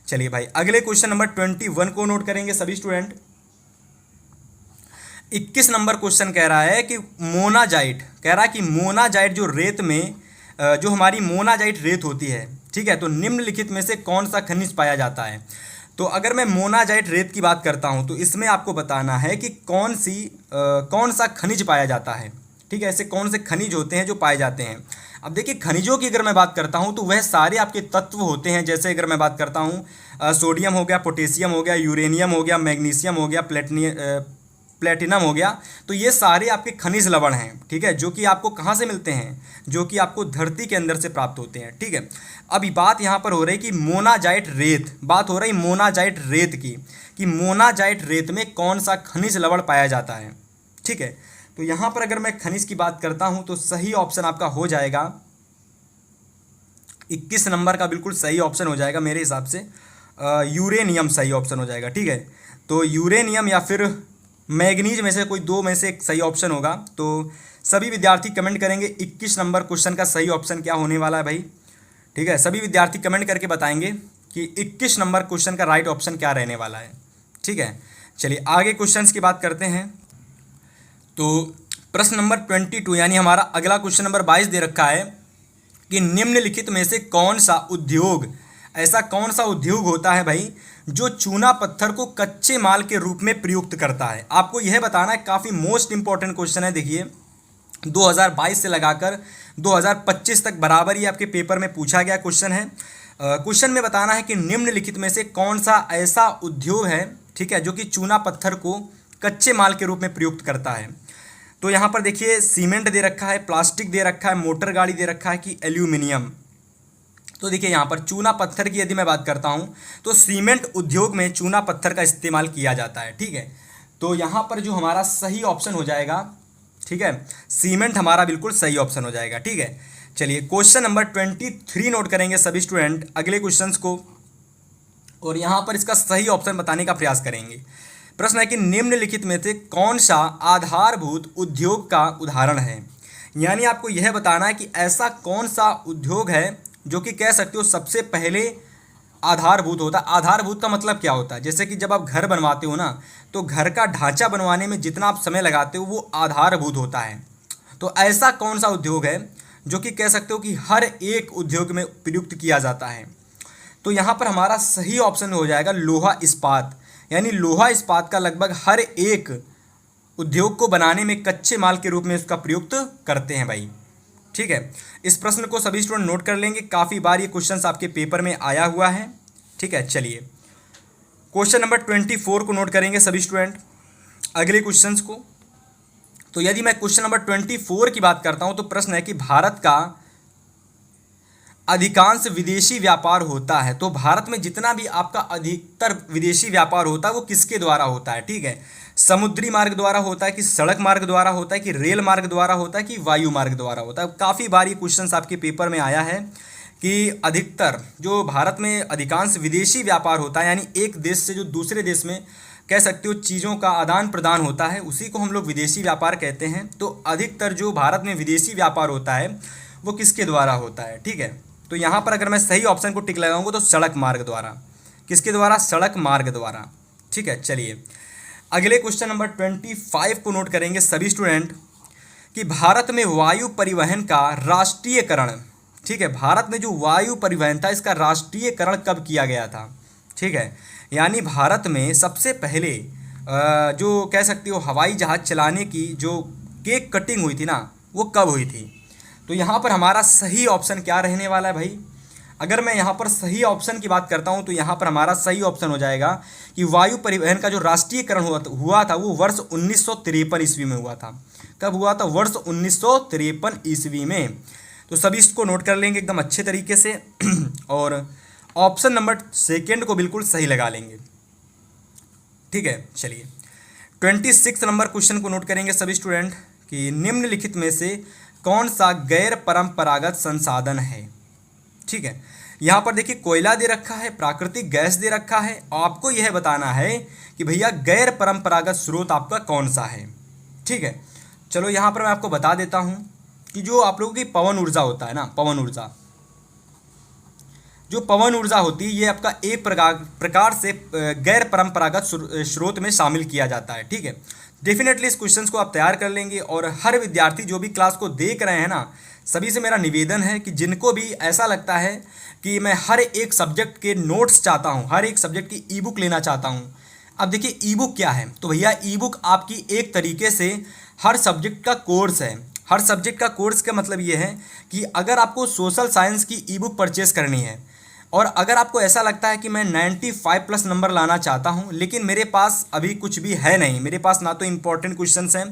चलिए भाई अगले क्वेश्चन नंबर 21 को नोट करेंगे सभी स्टूडेंट। 21 नंबर क्वेश्चन कह रहा है कि मोनाजाइट, कह रहा है कि मोनाजाइट जो रेत में जो हमारी मोनाजाइट रेत होती है, ठीक है, तो निम्नलिखित में से कौन सा खनिज पाया जाता है। तो अगर मैं मोनाजाइट रेत की बात करता हूं तो इसमें आपको बताना है कि कौन सा खनिज पाया जाता है, ठीक है। ऐसे कौन से खनिज होते हैं जो पाए जाते हैं। अब देखिए खनिजों की अगर मैं बात करता हूं तो वह सारे आपके तत्व होते हैं। जैसे अगर मैं बात करता हूं सोडियम हो गया, पोटेशियम हो गया, यूरेनियम हो गया, मैग्नीशियम हो गया, प्लेटिनम हो गया। तो ये सारे आपके खनिज लवण हैं, ठीक है, जो कि आपको कहाँ से मिलते हैं, जो कि आपको धरती के अंदर से प्राप्त होते हैं, ठीक है। अभी बात यहाँ पर हो रही कि मोनाजाइट रेत, बात हो रही मोनाजाइट रेत की कि मोनाजाइट रेत में कौन सा खनिज लवण पाया जाता है, ठीक है। तो यहाँ पर अगर मैं खनिज की बात करता हूँ तो सही ऑप्शन आपका हो जाएगा 21 नंबर का बिल्कुल सही ऑप्शन हो जाएगा मेरे हिसाब से यूरेनियम सही ऑप्शन हो जाएगा, ठीक है। तो यूरेनियम या फिर मैग्नीज में से कोई दो में से एक सही ऑप्शन होगा। तो सभी विद्यार्थी कमेंट करेंगे 21 नंबर क्वेश्चन का सही ऑप्शन क्या होने वाला है भाई, ठीक है। सभी विद्यार्थी कमेंट करके बताएंगे कि 21 नंबर क्वेश्चन का राइट ऑप्शन क्या रहने वाला है, ठीक है। चलिए आगे क्वेश्चंस की बात करते हैं। तो प्रश्न नंबर 22 यानी हमारा अगला क्वेश्चन नंबर 22 दे रखा है कि निम्नलिखित में से कौन सा उद्योग, ऐसा कौन सा उद्योग होता है भाई जो चूना पत्थर को कच्चे माल के रूप में प्रयुक्त करता है। आपको यह बताना है, काफ़ी मोस्ट इंपॉर्टेंट क्वेश्चन है। देखिए 2022 से लगाकर 2025 तक बराबर ही आपके पेपर में पूछा गया क्वेश्चन है। क्वेश्चन में बताना है कि निम्नलिखित में से कौन सा ऐसा उद्योग है, ठीक है, जो कि चूना पत्थर को कच्चे माल के रूप में प्रयुक्त करता है। तो यहाँ पर देखिए सीमेंट दे रखा है, प्लास्टिक दे रखा है, मोटर गाड़ी दे रखा है कि एल्यूमिनियम। तो देखिए यहाँ पर चूना पत्थर की यदि मैं बात करता हूँ तो सीमेंट उद्योग में चूना पत्थर का इस्तेमाल किया जाता है, ठीक है। तो यहाँ पर जो हमारा सही ऑप्शन हो जाएगा, ठीक है, सीमेंट हमारा बिल्कुल सही ऑप्शन हो जाएगा, ठीक है। चलिए क्वेश्चन नंबर 23 नोट करेंगे सभी स्टूडेंट अगले क्वेश्चंस को और यहाँ पर इसका सही ऑप्शन बताने का प्रयास करेंगे। प्रश्न है कि निम्नलिखित में से कौन सा आधारभूत उद्योग का उदाहरण है। यानी आपको यह बताना है कि ऐसा कौन सा उद्योग है जो कि कह सकते हो सबसे पहले आधारभूत होता है। आधारभूत का मतलब क्या होता है, जैसे कि जब आप घर बनवाते हो ना तो घर का ढांचा बनवाने में जितना आप समय लगाते हो वो आधारभूत होता है। तो ऐसा कौन सा उद्योग है जो कि कह सकते हो कि हर एक उद्योग में प्रयुक्त किया जाता है। तो यहाँ पर हमारा सही ऑप्शन हो जाएगा लोहा इस्पात। यानी लोहा इस्पात का लगभग हर एक उद्योग को बनाने में कच्चे माल के रूप में उसका प्रयुक्त करते हैं भाई, ठीक है। इस प्रश्न को सभी स्टूडेंट नोट कर लेंगे, काफ़ी बार ये क्वेश्चन आपके पेपर में आया हुआ है, ठीक है। चलिए क्वेश्चन नंबर 24 को नोट करेंगे सभी स्टूडेंट अगले क्वेश्चंस को। तो यदि मैं क्वेश्चन नंबर 24 की बात करता हूं तो प्रश्न है कि भारत का अधिकांश विदेशी व्यापार होता है। तो भारत में जितना भी आपका अधिकतर विदेशी व्यापार होता है वो किसके द्वारा होता है, ठीक है। समुद्री मार्ग द्वारा होता है कि सड़क मार्ग द्वारा होता है कि रेल मार्ग द्वारा होता है कि वायु मार्ग द्वारा होता है। काफ़ी बार ये क्वेश्चन आपके पेपर में आया है कि अधिकतर जो भारत में अधिकांश विदेशी व्यापार होता है यानी एक देश से जो दूसरे देश में कह सकते हो चीज़ों का आदान प्रदान होता है उसी को हम लोग विदेशी व्यापार कहते हैं। तो अधिकतर जो भारत में विदेशी व्यापार होता है वो किसके द्वारा होता है, ठीक है। तो यहाँ पर अगर मैं सही ऑप्शन को टिक लगाऊंगा तो सड़क मार्ग द्वारा। किसके द्वारा, सड़क मार्ग द्वारा, ठीक है। चलिए अगले क्वेश्चन नंबर 25 को नोट करेंगे सभी स्टूडेंट कि भारत में वायु परिवहन का राष्ट्रीयकरण, ठीक है, भारत में जो वायु परिवहन था इसका राष्ट्रीयकरण कब किया गया था, ठीक है, यानी भारत में सबसे पहले जो कह सकते हो हवाई जहाज़ चलाने की जो केक कटिंग हुई थी ना, वो कब हुई थी। तो यहाँ पर हमारा सही ऑप्शन क्या रहने वाला है भाई, अगर मैं यहाँ पर सही ऑप्शन की बात करता हूँ तो यहाँ पर हमारा सही ऑप्शन हो जाएगा कि वायु परिवहन का जो राष्ट्रीयकरण हुआ था वो वर्ष 1953 ईस्वी में हुआ था। कब हुआ था, वर्ष 1953 ईस्वी में। तो सभी इसको नोट कर लेंगे एकदम अच्छे तरीके से और ऑप्शन नंबर सेकेंड को बिल्कुल सही लगा लेंगे, ठीक है। चलिए 26 नंबर क्वेश्चन को नोट करेंगे सभी स्टूडेंट कि निम्नलिखित में से कौन सा गैर परंपरागत संसाधन है, ठीक है। यहाँ पर देखिए कोयला दे रखा है, प्राकृतिक गैस दे रखा है, आपको यह बताना है कि भैया गैर परंपरागत स्रोत आपका कौन सा है, ठीक है। चलो यहाँ पर मैं आपको बता देता हूँ कि जो आप लोगों की पवन ऊर्जा होता है ना, पवन ऊर्जा, जो पवन ऊर्जा होती है ये आपका एक प्रकार से गैर परंपरागत स्रोत में शामिल किया जाता है, ठीक है। डेफिनेटली इस क्वेश्चन को आप तैयार कर लेंगे और हर विद्यार्थी जो भी क्लास को देख रहे हैं ना, सभी से मेरा निवेदन है कि जिनको भी ऐसा लगता है कि मैं हर एक सब्जेक्ट के नोट्स चाहता हूँ, हर एक सब्जेक्ट की ई बुक लेना चाहता हूँ। अब देखिए ई बुक क्या है, तो भैया ई बुक आपकी एक तरीके से हर सब्जेक्ट का कोर्स है। हर सब्जेक्ट का कोर्स का मतलब ये है कि अगर आपको सोशल साइंस की ई बुक परचेस करनी है और अगर आपको ऐसा लगता है कि मैं 95 प्लस नंबर लाना चाहता हूं लेकिन मेरे पास अभी कुछ भी है नहीं, मेरे पास ना तो इम्पोर्टेंट क्वेश्चंस हैं,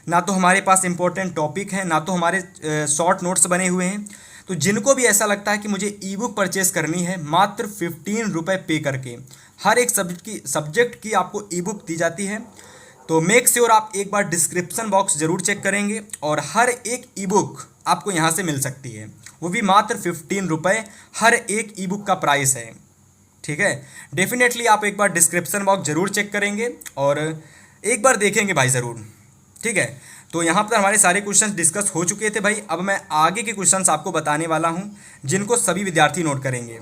ना तो हमारे पास इम्पोर्टेंट टॉपिक हैं, ना तो हमारे शॉर्ट नोट्स बने हुए हैं, तो जिनको भी ऐसा लगता है कि मुझे ई बुक परचेस करनी है मात्र 15 रुपये पे करके हर एक सब्जेक्ट की आपको ई बुक दी जाती है। तो मेक श्योर आप एक बार डिस्क्रिप्शन बॉक्स ज़रूर चेक करेंगे और हर एक ई बुक आपको यहाँ से मिल सकती है, वो भी मात्र 15 रुपये हर एक ई बुक का प्राइस है, ठीक है। डेफिनेटली आप एक बार डिस्क्रिप्शन बॉक्स ज़रूर चेक करेंगे और एक बार देखेंगे भाई ज़रूर, ठीक है। तो यहाँ पर हमारे सारे क्वेश्चंस डिस्कस हो चुके थे भाई। अब मैं आगे के क्वेश्चंस आपको बताने वाला हूँ जिनको सभी विद्यार्थी नोट करेंगे।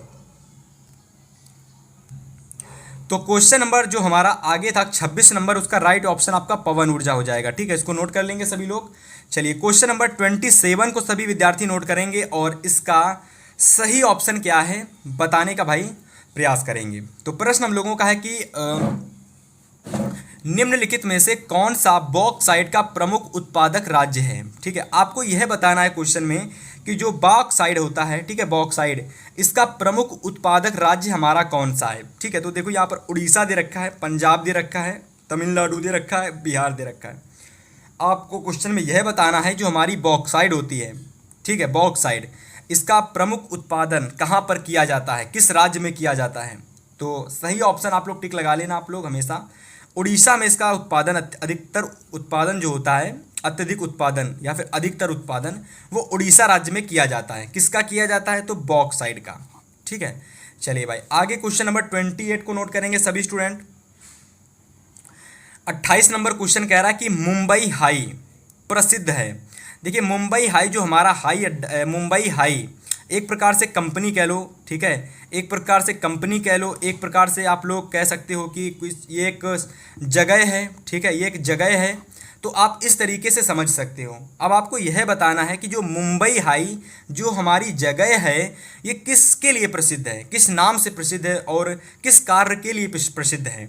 तो क्वेश्चन नंबर जो हमारा आगे था 26 नंबर, उसका राइट ऑप्शन आपका पवन ऊर्जा हो जाएगा, ठीक है। इसको नोट कर लेंगे सभी लोग। चलिए क्वेश्चन नंबर 27 को सभी विद्यार्थी नोट करेंगे और इसका सही ऑप्शन क्या है बताने का भाई प्रयास करेंगे। तो प्रश्न हम लोगों का है कि निम्नलिखित में से कौन सा बॉक्साइट का प्रमुख उत्पादक राज्य है, ठीक है। आपको यह बताना है क्वेश्चन में कि जो बॉक्साइट होता है, ठीक है, बॉक्साइट, इसका प्रमुख उत्पादक राज्य हमारा कौन सा है, ठीक है। तो देखो यहाँ पर उड़ीसा दे रखा है, पंजाब दे रखा है, तमिलनाडु दे रखा है, बिहार दे रखा है। आपको क्वेश्चन में यह बताना है जो हमारी बॉक्साइट होती है, ठीक है, बॉक्साइट, इसका प्रमुख उत्पादन कहाँ पर किया जाता है, किस राज्य में किया जाता है। तो सही ऑप्शन आप लोग टिक लगा लेना आप लोग हमेशा। उड़ीसा में इसका उत्पादन अधिकतर उत्पादन जो होता है, अत्यधिक उत्पादन या फिर अधिकतर उत्पादन वो उड़ीसा राज्य में किया जाता है। किसका किया जाता है, तो बॉक्साइट का, ठीक है। चलिए भाई आगे क्वेश्चन नंबर 28 को नोट करेंगे सभी स्टूडेंट। 28 नंबर क्वेश्चन कह रहा है कि मुंबई हाई प्रसिद्ध है। देखिए मुंबई हाई जो हमारा मुंबई हाई एक प्रकार से कंपनी कह लो, ठीक है, एक प्रकार से कंपनी कह लो, एक प्रकार से आप लोग कह सकते हो कि ये एक जगह है, ठीक है, ये एक जगह है, तो आप इस तरीके से समझ सकते हो। अब आपको यह बताना है कि जो मुंबई हाई जो हमारी जगह है ये किसके लिए प्रसिद्ध है, किस नाम से प्रसिद्ध है और किस कार्य के लिए प्रसिद्ध है,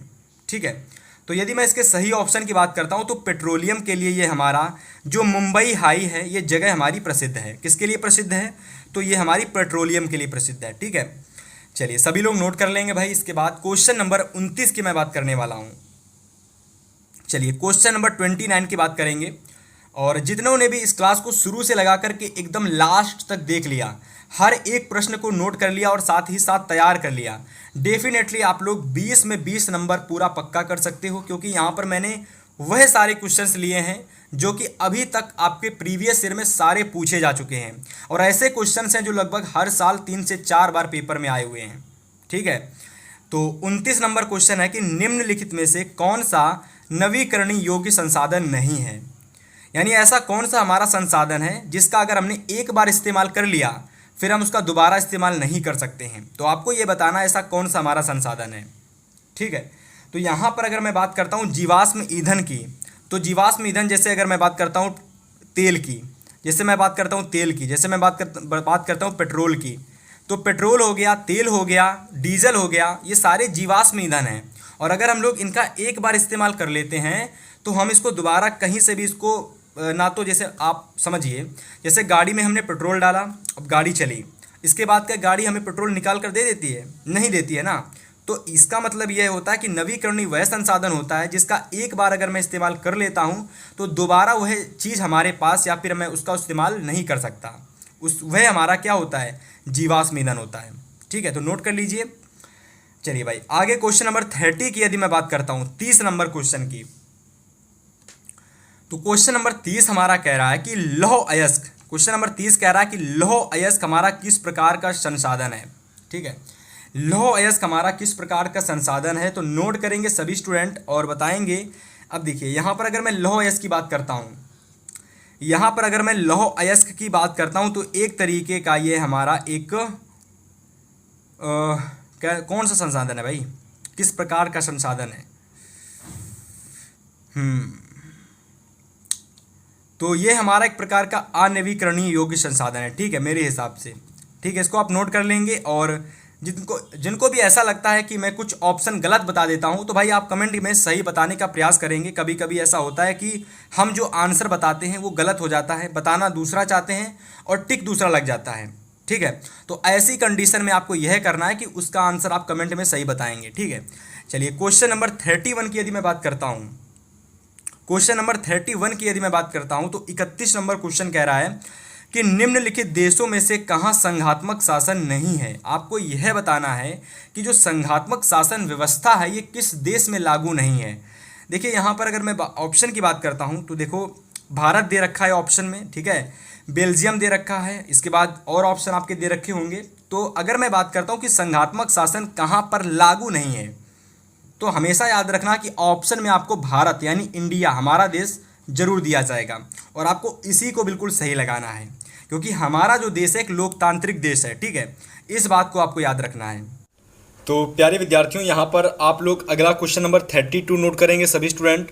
ठीक है। तो यदि मैं इसके सही ऑप्शन की बात करता हूँ तो पेट्रोलियम के लिए ये हमारा जो मुंबई हाई है ये जगह हमारी प्रसिद्ध है। किसके लिए प्रसिद्ध है, तो ये हमारी पेट्रोलियम के लिए प्रसिद्ध है, ठीक है। चलिए सभी लोग नोट कर लेंगे भाई। इसके बाद क्वेश्चन नंबर 29 की मैं बात करने वाला हूँ। चलिए क्वेश्चन नंबर 29 की बात करेंगे और जितनों ने भी इस क्लास को शुरू से लगा करके एकदम लास्ट तक देख लिया, हर एक प्रश्न को नोट कर लिया और साथ ही साथ तैयार कर लिया, डेफिनेटली आप लोग 20 में 20 नंबर पूरा पक्का कर सकते हो, क्योंकि यहाँ पर मैंने वह सारे क्वेश्चंस लिए हैं जो कि अभी तक आपके प्रीवियस ईयर में सारे पूछे जा चुके हैं और ऐसे क्वेश्चंस हैं जो लगभग हर साल 3 से 4 बार पेपर में आए हुए हैं, ठीक है। तो 29 नंबर क्वेश्चन है कि निम्नलिखित में से कौन सा नवीकरणीय योग्य संसाधन नहीं है, यानी ऐसा कौन सा हमारा संसाधन है जिसका अगर हमने एक बार इस्तेमाल कर लिया फिर हम उसका दोबारा इस्तेमाल नहीं कर सकते हैं। तो आपको ये बताना ऐसा कौन सा हमारा संसाधन है, ठीक है। तो यहाँ पर अगर मैं बात करता हूँ जीवाश्म ईंधन की, तो जीवाश्म ईंधन जैसे अगर मैं बात करता हूँ तेल की, जैसे मैं बात करता हूँ तेल की, जैसे मैं बात करता हूँ पेट्रोल की, तो पेट्रोल हो गया, तेल हो गया, डीजल हो गया, ये सारे जीवाश्म ईंधन हैं। और अगर हम लोग इनका एक बार इस्तेमाल कर लेते हैं तो हम इसको दोबारा कहीं से भी इसको ना, तो जैसे आप समझिए, जैसे गाड़ी में हमने पेट्रोल डाला, अब गाड़ी चली, इसके बाद क्या गाड़ी हमें पेट्रोल निकाल कर दे देती है? नहीं देती है ना। तो इसका मतलब यह होता है कि नवीकरणीय वह संसाधन होता है जिसका एक बार अगर मैं इस्तेमाल कर लेता हूँ तो दोबारा वह चीज़ हमारे पास, या फिर मैं उसका इस्तेमाल नहीं कर सकता। वह हमारा क्या होता है? जीवाश्म ईंधन होता है। ठीक है, तो नोट कर लीजिए। चलिए भाई, आगे क्वेश्चन नंबर 30 की यदि मैं बात करता हूँ, 30 नंबर क्वेश्चन की, तो क्वेश्चन नंबर 30 हमारा कह रहा है कि लौह अयस्क, क्वेश्चन नंबर 30 कह रहा है कि लौह अयस्क हमारा किस प्रकार का संसाधन है। ठीक है, लौह अयस्क हमारा किस प्रकार का संसाधन है, तो नोट करेंगे सभी स्टूडेंट और बताएंगे। अब देखिए, यहाँ पर अगर मैं लौह अयस्क की बात करता हूँ, यहाँ पर अगर मैं लौह अयस्क की बात करता हूँ तो एक तरीके का ये हमारा एक कौन सा संसाधन है भाई, किस प्रकार का संसाधन है? तो ये हमारा एक प्रकार का अनवीकरणीय योग्य संसाधन है। ठीक है, मेरे हिसाब से। ठीक है, इसको आप नोट कर लेंगे। और जिनको भी ऐसा लगता है कि मैं कुछ ऑप्शन गलत बता देता हूं, तो भाई आप कमेंट में सही बताने का प्रयास करेंगे। कभी कभी ऐसा होता है कि हम जो आंसर बताते हैं वो गलत हो जाता है, बताना दूसरा चाहते हैं और टिक दूसरा लग जाता है। ठीक है, तो ऐसी कंडीशन में आपको यह करना है कि उसका आंसर आप कमेंट में सही बताएंगे। ठीक है, चलिए क्वेश्चन नंबर 31 की यदि मैं बात करता हूँ, क्वेश्चन नंबर 31 की यदि मैं बात करता हूं तो 31 नंबर क्वेश्चन कह रहा है कि निम्नलिखित देशों में से कहां संघात्मक शासन नहीं है। आपको यह बताना है कि जो संघात्मक शासन व्यवस्था है ये किस देश में लागू नहीं है। देखिए, यहाँ पर अगर मैं ऑप्शन की बात करता हूँ तो देखो, भारत दे रखा है ऑप्शन में, ठीक है, बेल्जियम दे रखा है, इसके बाद और ऑप्शन आपके दे रखे होंगे। तो अगर मैं बात करता हूँ कि संघात्मक शासन कहाँ पर लागू नहीं है, तो हमेशा याद रखना कि ऑप्शन में आपको भारत यानी इंडिया, हमारा देश जरूर दिया जाएगा और आपको इसी को बिल्कुल सही लगाना है, क्योंकि हमारा जो देश है एक लोकतांत्रिक देश है। ठीक है, इस बात को आपको याद रखना है। तो प्यारे विद्यार्थियों, यहाँ पर आप लोग अगला क्वेश्चन नंबर 32 नोट करेंगे सभी स्टूडेंट।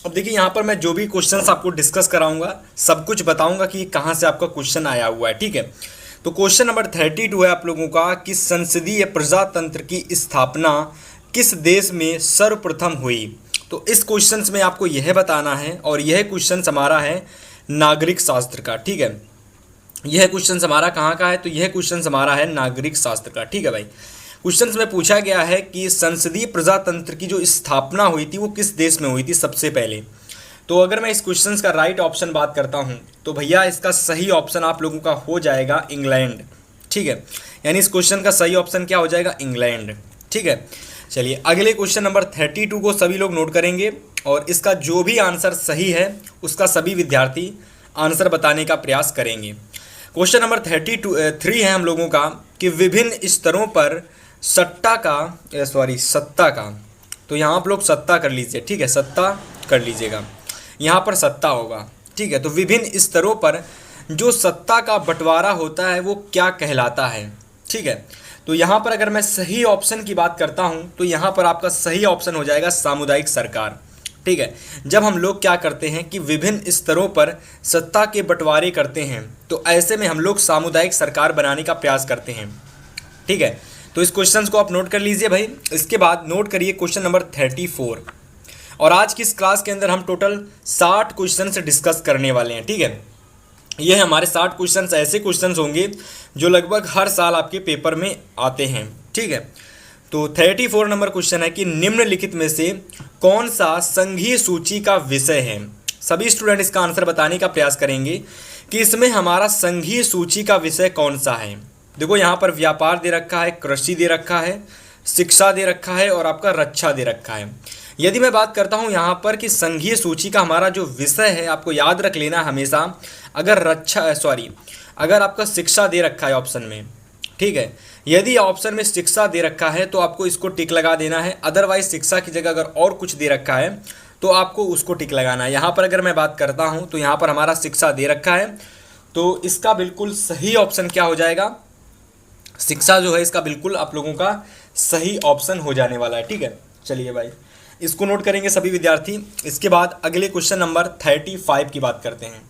अब देखिए, यहाँ पर मैं जो भी क्वेश्चंस आपको डिस्कस कराऊंगा सब कुछ बताऊंगा कि कहाँ से आपका क्वेश्चन आया हुआ है। ठीक है, तो क्वेश्चन नंबर 32 है आप लोगों का कि संसदीय प्रजातंत्र की स्थापना किस देश में सर्वप्रथम हुई। तो इस क्वेश्चन में आपको यह बताना है, और यह क्वेश्चन हमारा है नागरिक शास्त्र का। ठीक है, यह क्वेश्चन हमारा कहाँ का है, तो यह क्वेश्चन हमारा है नागरिक शास्त्र का। ठीक है भाई, क्वेश्चन में पूछा गया है कि संसदीय प्रजातंत्र की जो स्थापना हुई थी वो किस देश में हुई थी सबसे पहले। तो अगर मैं इस क्वेश्चन का राइट ऑप्शन बात करता हूँ तो भैया इसका सही ऑप्शन आप लोगों का हो जाएगा इंग्लैंड। ठीक है, यानी इस क्वेश्चन का सही ऑप्शन क्या हो जाएगा? इंग्लैंड। ठीक है, चलिए अगले क्वेश्चन नंबर 32 को सभी लोग नोट करेंगे और इसका जो भी आंसर सही है उसका सभी विद्यार्थी आंसर बताने का प्रयास करेंगे। क्वेश्चन नंबर 3 है हम लोगों का कि विभिन्न स्तरों पर सत्ता का, तो यहाँ आप लोग सत्ता कर लीजिए। ठीक है, सत्ता कर लीजिएगा, यहाँ पर सत्ता होगा। ठीक है, तो विभिन्न स्तरों पर जो सत्ता का बंटवारा होता है वो क्या कहलाता है। ठीक है, तो यहाँ पर अगर मैं सही ऑप्शन की बात करता हूँ तो यहाँ पर आपका सही ऑप्शन हो जाएगा सामुदायिक सरकार। ठीक है, जब हम लोग क्या करते हैं कि विभिन्न स्तरों पर सत्ता के बंटवारे करते हैं तो ऐसे में हम लोग सामुदायिक सरकार बनाने का प्रयास करते हैं। ठीक है, तो इस क्वेश्चन को आप नोट कर लीजिए भाई। इसके बाद नोट करिए क्वेश्चन नंबर 34, और आज की इस क्लास के अंदर हम टोटल 60 क्वेश्चन डिस्कस करने वाले हैं। ठीक है, ये हमारे 60 क्वेश्चंस ऐसे क्वेश्चंस होंगे जो लगभग हर साल आपके पेपर में आते हैं। ठीक है, तो 34 नंबर क्वेश्चन है कि निम्नलिखित में से कौन सा संघीय सूची का विषय है। सभी स्टूडेंट इसका आंसर बताने का प्रयास करेंगे कि इसमें हमारा संघीय सूची का विषय कौन सा है। देखो, यहाँ पर व्यापार दे रखा है, कृषि दे रखा है, शिक्षा दे रखा है और आपका रक्षा दे रखा है। यदि मैं बात करता हूँ यहाँ पर कि संघीय सूची का हमारा जो विषय है, आपको याद रख लेना हमेशा, अगर आपका शिक्षा दे रखा है ऑप्शन में। ठीक है, यदि ऑप्शन में शिक्षा दे रखा है तो आपको इसको टिक लगा देना है, अदरवाइज शिक्षा की जगह अगर और कुछ दे रखा है तो आपको उसको टिक लगाना है। यहाँ पर अगर मैं बात करता हूँ तो यहाँ पर हमारा शिक्षा दे रखा है, तो इसका बिल्कुल सही ऑप्शन क्या हो जाएगा? शिक्षा जो है इसका बिल्कुल आप लोगों का सही ऑप्शन हो जाने वाला है। ठीक है, चलिए भाई इसको नोट करेंगे सभी विद्यार्थी। इसके बाद अगले क्वेश्चन नंबर 35 की बात करते हैं।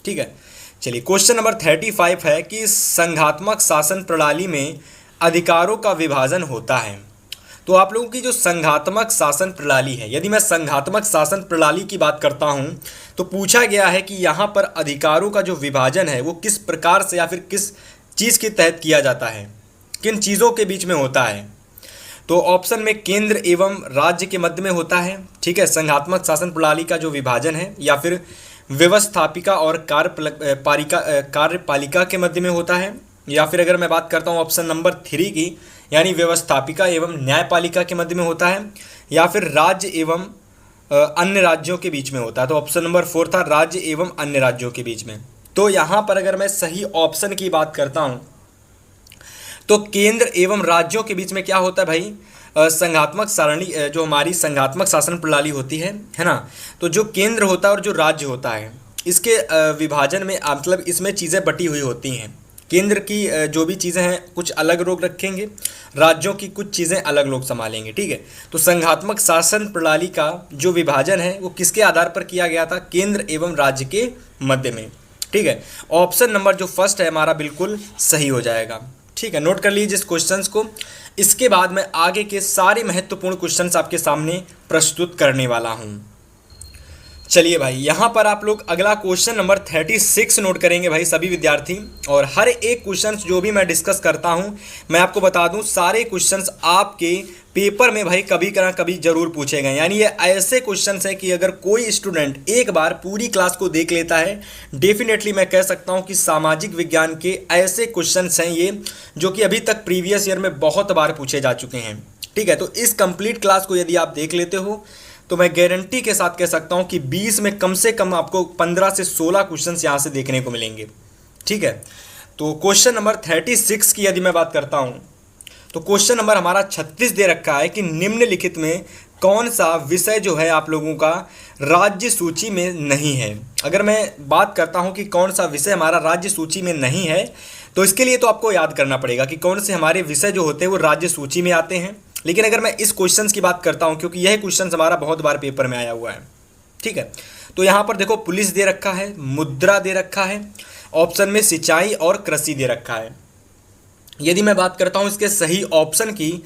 ठीक है। चलिए क्वेश्चन नंबर 35 है कि संघात्मक शासन प्रणाली में अधिकारों का विभाजन होता है। तो आप लोगों की जो संघात्मक शासन प्रणाली है, यदि मैं संघात्मक शासन प्रणाली की बात करता हूं तो पूछा गया है कि यहाँ पर अधिकारों का जो विभाजन है वो किस प्रकार से या फिर किस चीज़ के तहत किया जाता है, किन चीज़ों के बीच में होता है। तो ऑप्शन में केंद्र एवं राज्य के मध्य में होता है, ठीक है, संघात्मक शासन प्रणाली का जो विभाजन है, या फिर व्यवस्थापिका और कार्यपालिका के मध्य में होता है, या फिर अगर मैं बात करता हूँ ऑप्शन नंबर 3 की, यानी व्यवस्थापिका एवं न्यायपालिका के मध्य में होता है, या फिर राज्य एवं अन्य राज्यों के बीच में होता है। तो ऑप्शन नंबर 4 था राज्य एवं अन्य राज्यों के बीच में। तो यहाँ पर अगर मैं सही ऑप्शन की बात करता हूँ तो केंद्र एवं राज्यों के बीच में क्या होता है भाई, संघात्मक सारणी, जो हमारी संघात्मक शासन प्रणाली होती है ना, तो जो केंद्र होता है और जो राज्य होता है इसके विभाजन में मतलब इसमें चीज़ें बटी हुई होती हैं। केंद्र की जो भी चीज़ें हैं कुछ अलग लोग रखेंगे, राज्यों की कुछ चीज़ें अलग लोग संभालेंगे, ठीक है। तो संघात्मक शासन प्रणाली का जो विभाजन है वो किसके आधार पर किया गया था, केंद्र एवं राज्य के मध्य में, ठीक है। ऑप्शन नंबर जो फर्स्ट है हमारा बिल्कुल सही हो जाएगा, ठीक है। नोट कर लीजिए इस क्वेश्चंस को। इसके बाद मैं आगे के सारे महत्वपूर्ण क्वेश्चंस आपके सामने प्रस्तुत करने वाला हूं। चलिए भाई, यहाँ पर आप लोग अगला क्वेश्चन नंबर 36 नोट करेंगे भाई सभी विद्यार्थी। और हर एक क्वेश्चन जो भी मैं डिस्कस करता हूँ मैं आपको बता दूँ सारे क्वेश्चंस आपके पेपर में भाई कभी ना कभी जरूर पूछे गए। यानी ये ऐसे क्वेश्चंस हैं कि अगर कोई स्टूडेंट एक बार पूरी क्लास को देख लेता है, डेफिनेटली मैं कह सकता हूँ कि सामाजिक विज्ञान के ऐसे क्वेश्चंस हैं ये जो कि अभी तक प्रीवियस ईयर में बहुत बार पूछे जा चुके हैं, ठीक है। तो इस कंप्लीट क्लास को यदि आप देख लेते हो तो मैं गारंटी के साथ कह सकता हूं कि 20 में कम से कम आपको 15 से 16 क्वेश्चंस यहां से देखने को मिलेंगे, ठीक है। तो क्वेश्चन नंबर 36 की यदि मैं बात करता हूं तो क्वेश्चन नंबर हमारा 36 दे रखा है कि निम्नलिखित में कौन सा विषय जो है आप लोगों का राज्य सूची में नहीं है। अगर मैं बात करता हूं कि कौन सा विषय हमारा राज्य सूची में नहीं है तो इसके लिए तो आपको याद करना पड़ेगा कि कौन से हमारे विषय जो होते हैं वो राज्य सूची में आते हैं। लेकिन अगर मैं इस क्वेश्चंस की बात करता हूं, क्योंकि यह क्वेश्चंस हमारा बहुत बार पेपर में आया हुआ है, ठीक है। तो यहां पर देखो पुलिस दे रखा है, मुद्रा दे रखा है, ऑप्शन में सिंचाई और कृषि दे रखा है। यदि मैं बात करता हूं इसके सही ऑप्शन की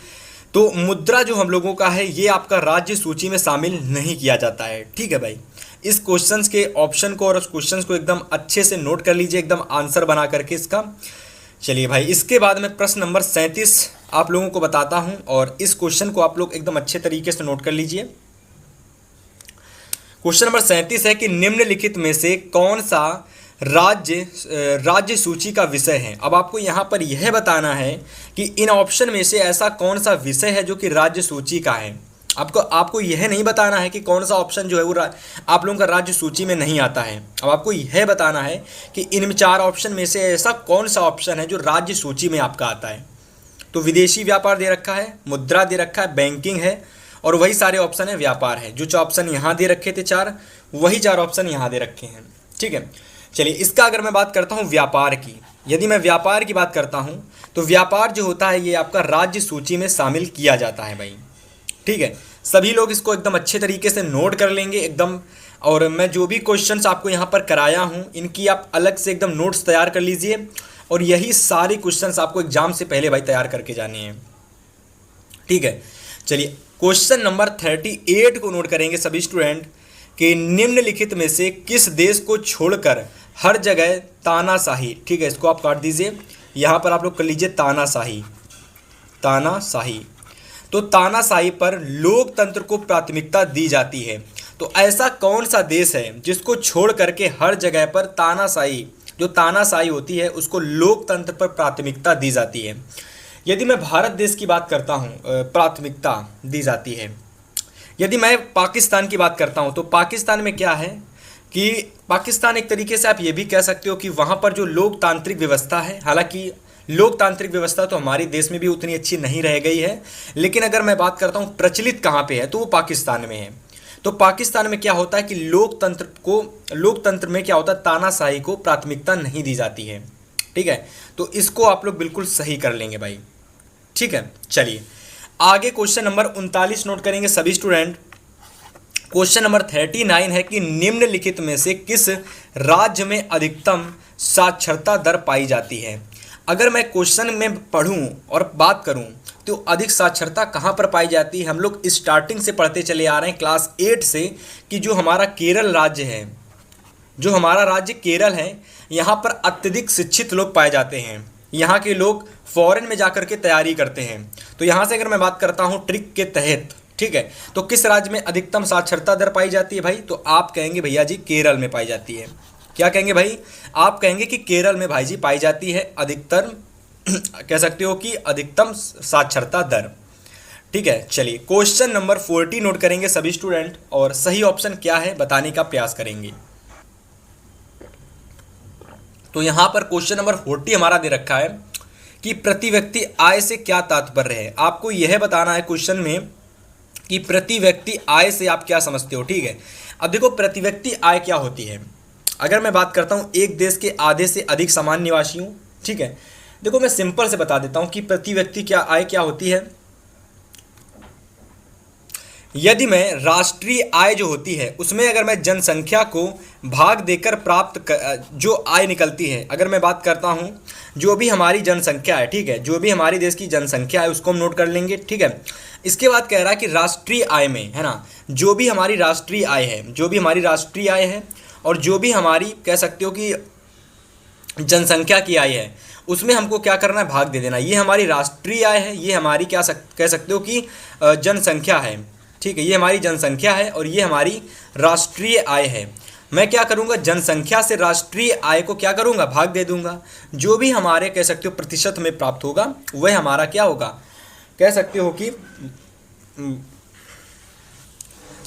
तो मुद्रा जो हम लोगों का है ये आपका राज्य सूची में शामिल नहीं किया जाता है, ठीक है भाई। इस क्वेश्चंस के ऑप्शन को और उस क्वेश्चंस को एकदम अच्छे से नोट कर लीजिए, एकदम आंसर बना करके इसका। चलिए भाई, इसके बाद मैं प्रश्न नंबर 37 आप लोगों को बताता हूं और इस क्वेश्चन को आप लोग एकदम अच्छे तरीके से नोट कर लीजिए। क्वेश्चन नंबर 37 है कि निम्नलिखित में से कौन सा राज्य सूची का विषय है। अब आपको यहां पर यह बताना है कि इन ऑप्शन में से ऐसा कौन सा विषय है जो कि राज्य सूची का है। आपको यह नहीं बताना है कि कौन सा ऑप्शन जो है वो आप लोगों का राज्य सूची में नहीं आता है। अब आपको यह बताना है कि इन 4 ऑप्शन में से ऐसा कौन सा ऑप्शन है जो राज्य सूची में आपका आता है। तो विदेशी व्यापार दे रखा है, मुद्रा दे रखा है, बैंकिंग है और वही सारे ऑप्शन है व्यापार है। जो ऑप्शन यहाँ दे रखे थे 4, वही 4 ऑप्शन यहाँ दे रखे हैं, ठीक है। चलिए इसका अगर मैं बात करता हूँ व्यापार की, यदि मैं व्यापार की बात करता हूँ तो व्यापार जो होता है ये आपका राज्य सूची में शामिल किया जाता है भाई, ठीक है। सभी लोग इसको एकदम अच्छे तरीके से नोट कर लेंगे एकदम। और मैं जो भी क्वेश्चंस आपको यहाँ पर कराया हूँ इनकी आप अलग से एकदम नोट्स तैयार कर लीजिए और यही सारे क्वेश्चंस आपको एग्जाम से पहले भाई तैयार करके जाने हैं, ठीक है। चलिए क्वेश्चन नंबर 38 को नोट करेंगे सभी स्टूडेंट कि निम्नलिखित में से किस देश को छोड़कर हर जगह तानाशाही, ठीक है, इसको आप काट दीजिए, यहाँ पर आप लोग कर लीजिए तानाशाही। तो तानाशाही पर लोकतंत्र को प्राथमिकता दी जाती है। तो ऐसा कौन सा देश है जिसको छोड़ करके हर जगह पर तानाशाही होती है उसको लोकतंत्र पर प्राथमिकता दी जाती है। यदि मैं भारत देश की बात करता हूँ प्राथमिकता दी जाती है। यदि मैं पाकिस्तान की बात करता हूँ तो पाकिस्तान में क्या है कि पाकिस्तान एक तरीके से आप ये भी कह सकते हो कि वहाँ पर जो लोकतांत्रिक व्यवस्था है, हालांकि लोकतांत्रिक व्यवस्था तो हमारे देश में भी उतनी अच्छी नहीं रह गई है, लेकिन अगर मैं बात करता हूँ प्रचलित कहाँ पे है तो वो पाकिस्तान में है। तो पाकिस्तान में क्या होता है कि लोकतंत्र में क्या होता है, तानाशाही को प्राथमिकता नहीं दी जाती है, ठीक है। तो इसको आप लोग बिल्कुल सही कर लेंगे भाई, ठीक है। चलिए आगे क्वेश्चन नंबर 39 नोट करेंगे सभी स्टूडेंट क्वेश्चन नंबर 39 है कि निम्नलिखित में से किस राज्य में अधिकतम साक्षरता दर पाई जाती है। अगर मैं क्वेश्चन में पढ़ूं और बात करूं तो अधिक साक्षरता कहां पर पाई जाती है, हम लोग स्टार्टिंग से पढ़ते चले आ रहे हैं क्लास 8 से कि जो हमारा केरल राज्य है, जो हमारा राज्य केरल है, यहाँ पर अत्यधिक शिक्षित लोग पाए जाते हैं। यहाँ के लोग फॉरेन में जाकर के तैयारी करते हैं। तो यहाँ से अगर मैं बात करता हूँ ट्रिक के तहत, ठीक है, तो किस राज्य में अधिकतम साक्षरता दर पाई जाती है भाई, तो आप कहेंगे भैया जी केरल में पाई जाती है। क्या कहेंगे भाई, आप कहेंगे कि केरल में भाई जी पाई जाती है अधिकतर कह सकते हो कि अधिकतम साक्षरता दर। ठीक है, चलिए क्वेश्चन नंबर 40 नोट करेंगे सभी स्टूडेंट और सही ऑप्शन क्या है बताने का प्रयास करेंगे। तो यहां पर क्वेश्चन नंबर 40 हमारा दे रखा है कि प्रति व्यक्ति आय से क्या तात्पर्य है। आपको यह बताना है क्वेश्चन में कि प्रति व्यक्ति आय से आप क्या समझते हो। ठीक है, अब देखो प्रति व्यक्ति आय क्या होती है। अगर मैं बात करता हूं एक देश के आधे से अधिक सामान्य निवासियों, ठीक है, देखो मैं सिंपल से बता देता हूं कि प्रति व्यक्ति क्या आय क्या होती है। यदि मैं राष्ट्रीय आय जो होती है उसमें अगर मैं जनसंख्या को भाग देकर प्राप्त जो आय निकलती है, अगर मैं बात करता हूं जो भी हमारी जनसंख्या है, ठीक है, जो भी हमारी देश की जनसंख्या है उसको हम नोट कर लेंगे। ठीक है, इसके बाद कह रहा है कि राष्ट्रीय आय में, है ना, जो भी हमारी राष्ट्रीय आय है, जो भी हमारी राष्ट्रीय आय है और जो भी हमारी कह सकते हो कि जनसंख्या की आय है उसमें हमको क्या करना है, भाग दे देना। ये हमारी राष्ट्रीय आय है, ये हमारी क्या कह सकते हो कि जनसंख्या है। ठीक है, ये हमारी जनसंख्या है और ये हमारी राष्ट्रीय आय है। मैं क्या करूंगा, जनसंख्या से राष्ट्रीय आय को क्या करूंगा, भाग दे दूंगा। जो भी हमारे कह सकते हो प्रतिशत में प्राप्त होगा वह हमारा क्या होगा, कह सकते हो कि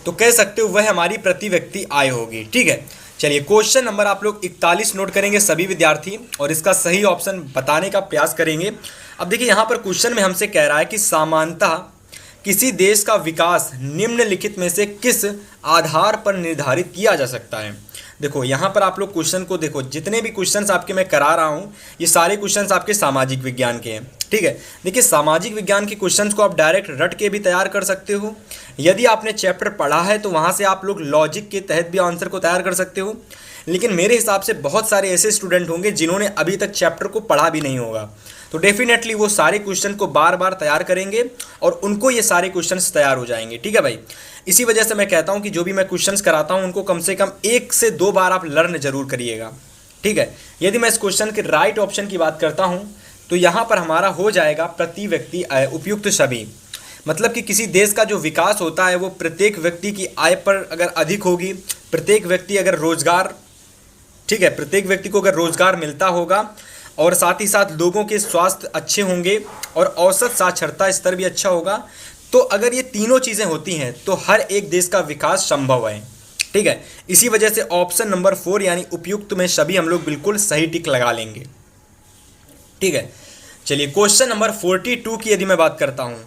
तो कह सकते हो वह हमारी प्रति व्यक्ति आय होगी। ठीक है, चलिए क्वेश्चन नंबर आप लोग 41 नोट करेंगे सभी विद्यार्थी और इसका सही ऑप्शन बताने का प्रयास करेंगे। अब देखिए यहाँ पर क्वेश्चन में हमसे कह रहा है कि सामान्यतः किसी देश का विकास निम्नलिखित में से किस आधार पर निर्धारित किया जा सकता है। देखो यहाँ पर आप लोग क्वेश्चन को देखो, जितने भी क्वेश्चंस आपके मैं करा रहा हूँ ये सारे क्वेश्चंस आपके सामाजिक विज्ञान के हैं। ठीक है, देखिए सामाजिक विज्ञान के क्वेश्चंस को आप डायरेक्ट रट के भी तैयार कर सकते हो। यदि आपने चैप्टर पढ़ा है तो वहाँ से आप लोग लॉजिक के तहत भी आंसर को तैयार कर सकते हो। लेकिन मेरे हिसाब से बहुत सारे ऐसे स्टूडेंट होंगे जिन्होंने अभी तक चैप्टर को पढ़ा भी नहीं होगा, तो डेफिनेटली वो सारे क्वेश्चन को बार बार तैयार करेंगे और उनको ये सारे क्वेश्चंस तैयार हो जाएंगे। ठीक है भाई, इसी वजह से मैं कहता हूँ कि जो भी मैं क्वेश्चंस कराता हूँ उनको कम से कम 1 से 2 बार आप लर्न जरूर करिएगा। ठीक है, यदि मैं इस क्वेश्चन के राइट ऑप्शन की बात करता हूँ तो यहाँ पर हमारा हो जाएगा प्रति व्यक्ति आय उपयुक्त सभी। मतलब कि किसी देश का जो विकास होता है वो प्रत्येक व्यक्ति की आय पर अगर अधिक होगी, प्रत्येक व्यक्ति अगर रोजगार, ठीक है, प्रत्येक व्यक्ति को अगर रोजगार मिलता होगा और साथ ही साथ लोगों के स्वास्थ्य अच्छे होंगे और औसत साक्षरता स्तर भी अच्छा होगा, तो अगर ये तीनों चीज़ें होती हैं तो हर एक देश का विकास संभव है। ठीक है, इसी वजह से ऑप्शन नंबर 4 यानी उपयुक्त में सभी हम लोग बिल्कुल सही टिक लगा लेंगे। ठीक है, चलिए क्वेश्चन नंबर 42 की यदि मैं बात करता हूँ,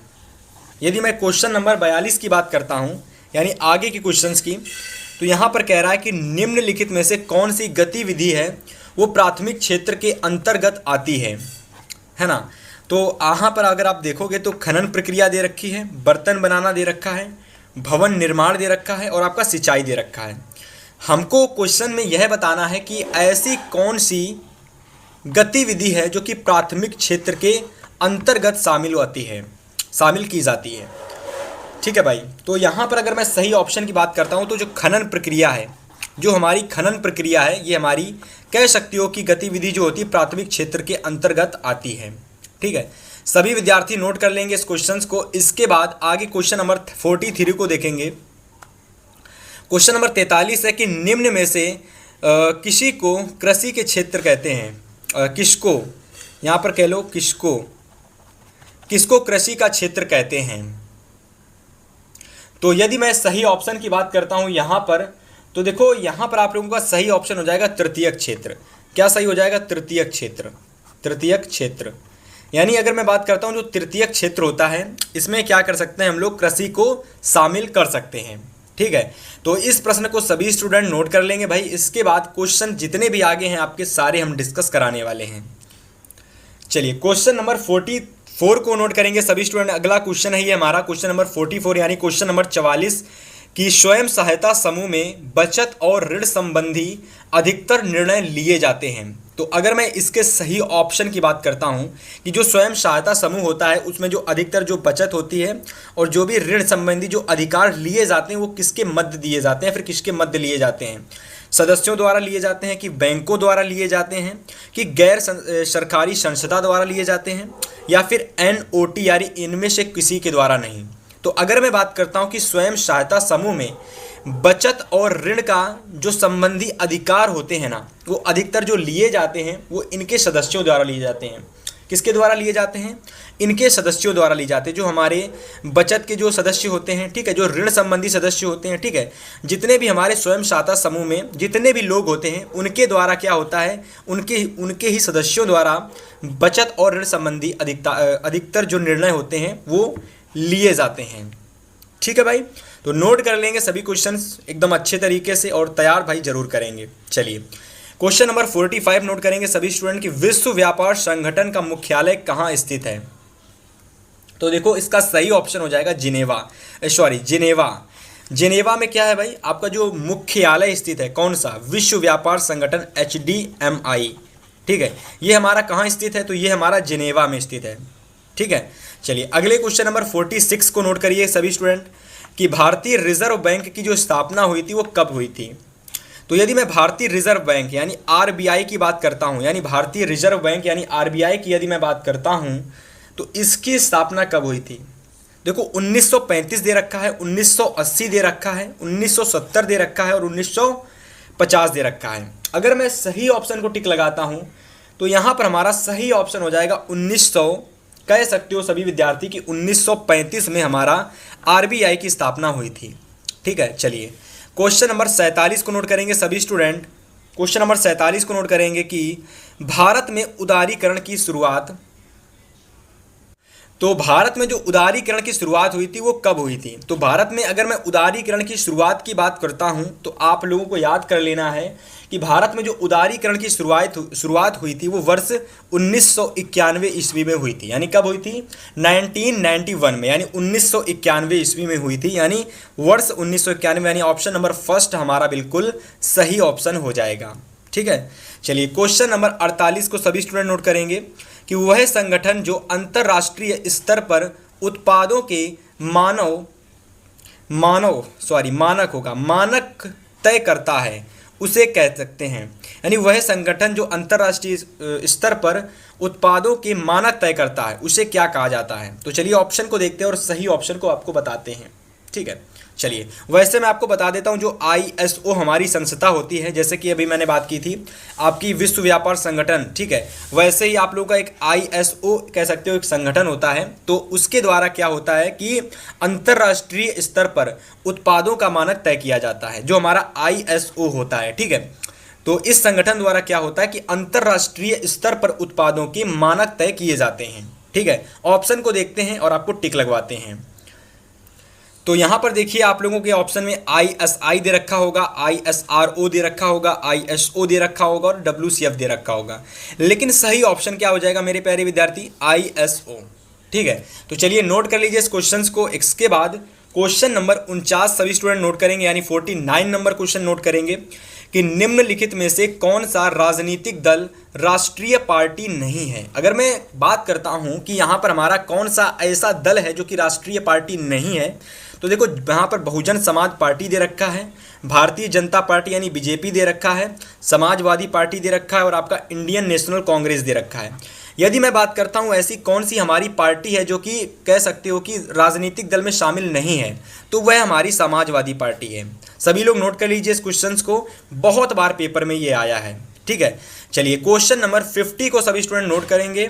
यदि मैं क्वेश्चन नंबर 42 की बात करता हूँ यानी आगे के क्वेश्चंस की, तो यहाँ पर कह रहा है कि निम्नलिखित में से कौन सी गतिविधि है वो प्राथमिक क्षेत्र के अंतर्गत आती है ना। तो यहाँ पर अगर आप देखोगे तो खनन प्रक्रिया दे रखी है, बर्तन बनाना दे रखा है, भवन निर्माण दे रखा है और आपका सिंचाई दे रखा है। हमको क्वेश्चन में यह बताना है कि ऐसी कौन सी गतिविधि है जो कि प्राथमिक क्षेत्र के अंतर्गत शामिल की जाती है। ठीक है भाई, तो यहाँ पर अगर मैं सही ऑप्शन की बात करता हूँ तो जो खनन प्रक्रिया है, जो हमारी खनन प्रक्रिया है ये हमारी कह सकती हो कि गतिविधि जो होती है प्राथमिक क्षेत्र के अंतर्गत आती है। ठीक है, सभी विद्यार्थी नोट कर लेंगे इस क्वेश्चंस को। इसके बाद आगे क्वेश्चन नंबर 43 को देखेंगे। क्वेश्चन नंबर 43 है कि निम्न में से किसी को कृषि के क्षेत्र कहते हैं। किसको, यहाँ पर कह लो किसको कृषि का क्षेत्र कहते हैं। तो यदि मैं सही ऑप्शन की बात करता हूँ यहाँ पर, तो देखो यहाँ पर आप लोगों का सही ऑप्शन हो जाएगा तृतीयक क्षेत्र। क्या सही हो जाएगा, तृतीयक क्षेत्र। यानी अगर मैं बात करता हूँ जो तृतीयक क्षेत्र होता है इसमें क्या कर सकते हैं हम लोग, कृषि को शामिल कर सकते हैं। ठीक है, तो इस प्रश्न को सभी स्टूडेंट नोट कर लेंगे भाई। इसके बाद क्वेश्चन जितने भी आगे हैं आपके सारे हम डिस्कस कराने वाले हैं। चलिए क्वेश्चन नंबर 44 को नोट करेंगे सभी स्टूडेंट। अगला क्वेश्चन है ये हमारा क्वेश्चन नंबर 44 यानी क्वेश्चन नंबर 44 कि स्वयं सहायता समूह में बचत और ऋण संबंधी अधिकतर निर्णय लिए जाते हैं। तो अगर मैं इसके सही ऑप्शन की बात करता हूं कि जो स्वयं सहायता समूह होता है उसमें जो अधिकतर जो बचत होती है और जो भी ऋण संबंधी जो अधिकार लिए जाते हैं वो किसके मध्य दिए जाते हैं, फिर किसके मध्य लिए जाते हैं, सदस्यों द्वारा लिए जाते हैं कि बैंकों द्वारा लिए जाते हैं कि गैर सरकारी संस्था द्वारा लिए जाते हैं या फिर एनओटी यानी इनमें से किसी के द्वारा नहीं। तो अगर मैं बात करता हूं कि स्वयं सहायता समूह में बचत और ऋण का जो संबंधी अधिकार होते हैं ना वो अधिकतर जो लिए जाते हैं वो इनके सदस्यों द्वारा लिए जाते हैं। किसके द्वारा लिए जाते हैं? इनके सदस्यों द्वारा लिए जाते हैं। जो हमारे बचत के जो सदस्य होते हैं, ठीक है, जो ऋण संबंधी सदस्य होते हैं, ठीक है, जितने भी हमारे स्वयं सहायता समूह में जितने भी लोग होते हैं उनके द्वारा क्या होता है, उनके ही सदस्यों द्वारा बचत और ऋण संबंधी अधिकतर जो निर्णय होते हैं वो लिए जाते हैं। ठीक है भाई, तो नोट कर लेंगे सभी क्वेश्चंस एकदम अच्छे तरीके से और तैयार भाई जरूर करेंगे। चलिए क्वेश्चन नंबर 45 नोट करेंगे सभी स्टूडेंट की, विश्व व्यापार संगठन का मुख्यालय कहाँ स्थित है? तो देखो इसका सही ऑप्शन हो जाएगा जिनेवा। जिनेवा में क्या है भाई, आपका जो मुख्यालय स्थित है कौन सा? विश्व व्यापार संगठन HDMI। ठीक है, ये हमारा कहाँ स्थित है? तो ये हमारा जिनेवा में स्थित है। ठीक है, चलिए अगले क्वेश्चन नंबर 46 को नोट करिए सभी स्टूडेंट कि भारतीय रिजर्व बैंक की जो स्थापना हुई थी वो कब हुई थी? तो यदि मैं भारतीय रिजर्व बैंक यानी RBI की बात करता हूं, यानी भारतीय रिजर्व बैंक यानी RBI की यदि मैं बात करता हूं तो इसकी स्थापना कब हुई थी? देखो 1935 दे रखा है, 1980 दे रखा है, 1970 दे रखा है और 1950 दे रखा है। अगर मैं सही ऑप्शन को टिक लगाता हूं तो यहां पर हमारा सही ऑप्शन हो जाएगा 1900, कह सकते हो सभी विद्यार्थी कि 1935 में हमारा RBI की स्थापना हुई थी। ठीक है, चलिए क्वेश्चन नंबर 47 को नोट करेंगे सभी स्टूडेंट। क्वेश्चन नंबर 47 को नोट करेंगे कि भारत में उदारीकरण की शुरुआत, तो भारत में जो उदारीकरण की शुरुआत हुई थी वो कब हुई थी? तो भारत में अगर मैं उदारीकरण की शुरुआत की बात करता हूं तो आप लोगों को याद कर लेना है कि भारत में जो उदारीकरण की शुरुआत हुई थी वो वर्ष 1991 ईस्वी में हुई थी। यानी कब हुई थी? 1991 में, यानी 1991 ईस्वी में हुई थी, यानी वर्ष 1991, यानी ऑप्शन नंबर फर्स्ट हमारा बिल्कुल सही ऑप्शन हो जाएगा। ठीक है, चलिए क्वेश्चन नंबर 48 को सभी स्टूडेंट नोट करेंगे कि वह संगठन जो अंतरराष्ट्रीय स्तर पर उत्पादों के मानक तय करता है उसे कह सकते हैं। यानी वह संगठन जो अंतरराष्ट्रीय स्तर पर उत्पादों के मानक तय करता है उसे क्या कहा जाता है? तो चलिए ऑप्शन को देखते हैं और सही ऑप्शन को आपको बताते हैं। ठीक है, चलिए वैसे मैं आपको बता देता हूं जो ISO हमारी संस्था होती है, जैसे कि अभी मैंने बात की थी आपकी विश्व व्यापार संगठन, ठीक है, वैसे ही आप लोगों का एक ISO कह सकते हो एक संगठन होता है। तो उसके द्वारा क्या होता है कि अंतरराष्ट्रीय स्तर पर उत्पादों का मानक तय किया जाता है, जो हमारा ISO होता है। ठीक है, तो इस संगठन द्वारा क्या होता है कि अंतरराष्ट्रीय स्तर पर उत्पादों के मानक तय किए जाते हैं। ठीक है, ऑप्शन को देखते हैं और आपको टिक लगवाते हैं। तो यहाँ पर देखिए आप लोगों के ऑप्शन में ISI दे रखा होगा, ISRO दे रखा होगा, ISO दे रखा होगा और WCF दे रखा होगा, लेकिन सही ऑप्शन क्या हो जाएगा मेरे प्यारे विद्यार्थी? ISO। ठीक है, तो चलिए नोट कर लीजिए इस क्वेश्चन को। इसके बाद क्वेश्चन नंबर 49 सभी स्टूडेंट नोट करेंगे, यानी 49 नंबर क्वेश्चन नोट करेंगे कि निम्नलिखित में से कौन सा राजनीतिक दल राष्ट्रीय पार्टी नहीं है? अगर मैं बात करता हूं कि यहां पर हमारा कौन सा ऐसा दल है जो कि राष्ट्रीय पार्टी नहीं है, तो देखो यहाँ पर बहुजन समाज पार्टी दे रखा है, भारतीय जनता पार्टी यानी BJP दे रखा है, समाजवादी पार्टी दे रखा है और आपका इंडियन नेशनल कांग्रेस दे रखा है। यदि मैं बात करता हूँ ऐसी कौन सी हमारी पार्टी है जो कि कह सकते हो कि राजनीतिक दल में शामिल नहीं है, तो वह हमारी समाजवादी पार्टी है। सभी लोग नोट कर लीजिए इस क्वेश्चन को, बहुत बार पेपर में ये आया है। ठीक है, चलिए क्वेश्चन नंबर 50 को सभी स्टूडेंट नोट करेंगे।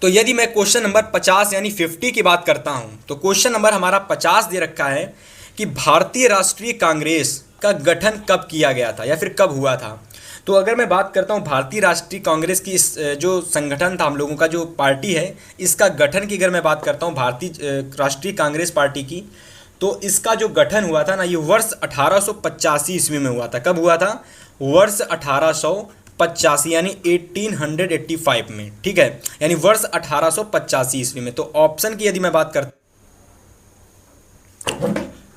तो यदि मैं क्वेश्चन नंबर 50 यानी 50 की बात करता हूं तो क्वेश्चन नंबर हमारा 50 दे रखा है कि भारतीय राष्ट्रीय कांग्रेस का गठन कब किया गया था या फिर कब हुआ था। तो अगर मैं बात करता हूं भारतीय राष्ट्रीय कांग्रेस की जो संगठन था हम लोगों का जो पार्टी है, इसका गठन की अगर मैं बात करता हूं भारतीय राष्ट्रीय कांग्रेस पार्टी की, तो इसका जो गठन हुआ था ना ये वर्ष 1885 ईस्वी में हुआ था। कब हुआ था? वर्ष 1885 यानी 1885 में। ठीक है, यानी वर्ष 1885 ईस्वी में। तो ऑप्शन की यदि मैं बात करता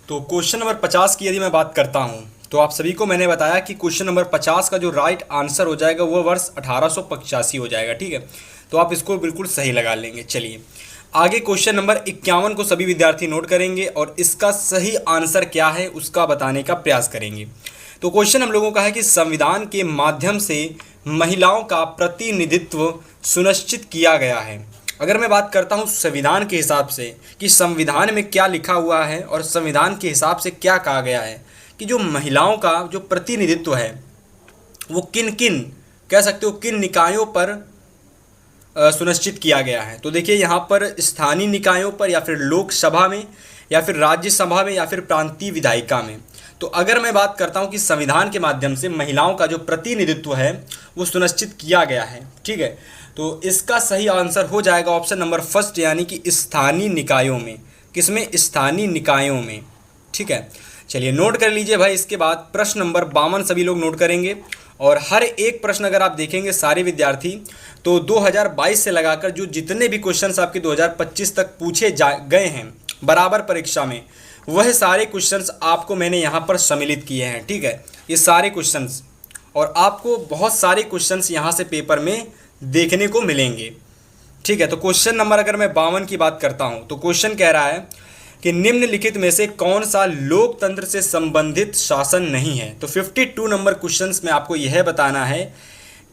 तो क्वेश्चन नंबर 50 की यदि मैं बात करता हूँ तो आप सभी को मैंने बताया कि क्वेश्चन नंबर 50 का जो राइट आंसर हो जाएगा वो वर्ष 1885 हो जाएगा। ठीक है, तो आप इसको बिल्कुल सही लगा लेंगे। चलिए आगे क्वेश्चन नंबर 51 को सभी विद्यार्थी नोट करेंगे और इसका सही आंसर क्या है उसका बताने का प्रयास करेंगे। तो क्वेश्चन हम लोगों का है कि संविधान के माध्यम से महिलाओं का प्रतिनिधित्व सुनिश्चित किया गया है। अगर मैं बात करता हूँ संविधान के हिसाब से कि संविधान में क्या लिखा हुआ है और संविधान के हिसाब से क्या कहा गया है कि जो महिलाओं का जो प्रतिनिधित्व है वो किन किन कह सकते हो किन निकायों पर सुनिश्चित किया गया है। तो देखिए यहाँ पर स्थानीय निकायों पर या फिर लोकसभा में या फिर राज्यसभा में या फिर प्रांतीय विधायिका में। तो अगर मैं बात करता हूँ कि संविधान के माध्यम से महिलाओं का जो प्रतिनिधित्व है वो सुनिश्चित किया गया है। ठीक है, तो इसका सही आंसर हो जाएगा ऑप्शन नंबर फर्स्ट, यानी कि स्थानीय निकायों में। किसमें? स्थानीय निकायों में। ठीक है, चलिए नोट कर लीजिए भाई। इसके बाद प्रश्न नंबर 52 सभी लोग नोट करेंगे और हर एक प्रश्न अगर आप देखेंगे सारे विद्यार्थी तो 2022 से लगाकर जो जितने भी क्वेश्चंस आपके 2025 तक पूछे गए हैं बराबर परीक्षा में, वह सारे क्वेश्चंस आपको मैंने यहाँ पर सम्मिलित किए हैं। ठीक है, ये सारे क्वेश्चंस, और आपको बहुत सारे क्वेश्चंस यहाँ से पेपर में देखने को मिलेंगे। ठीक है, तो क्वेश्चन नंबर अगर मैं 52 की बात करता हूँ तो क्वेश्चन कह रहा है कि निम्नलिखित में से कौन सा लोकतंत्र से संबंधित शासन नहीं है। तो 52 नंबर क्वेश्चंस में आपको यह बताना है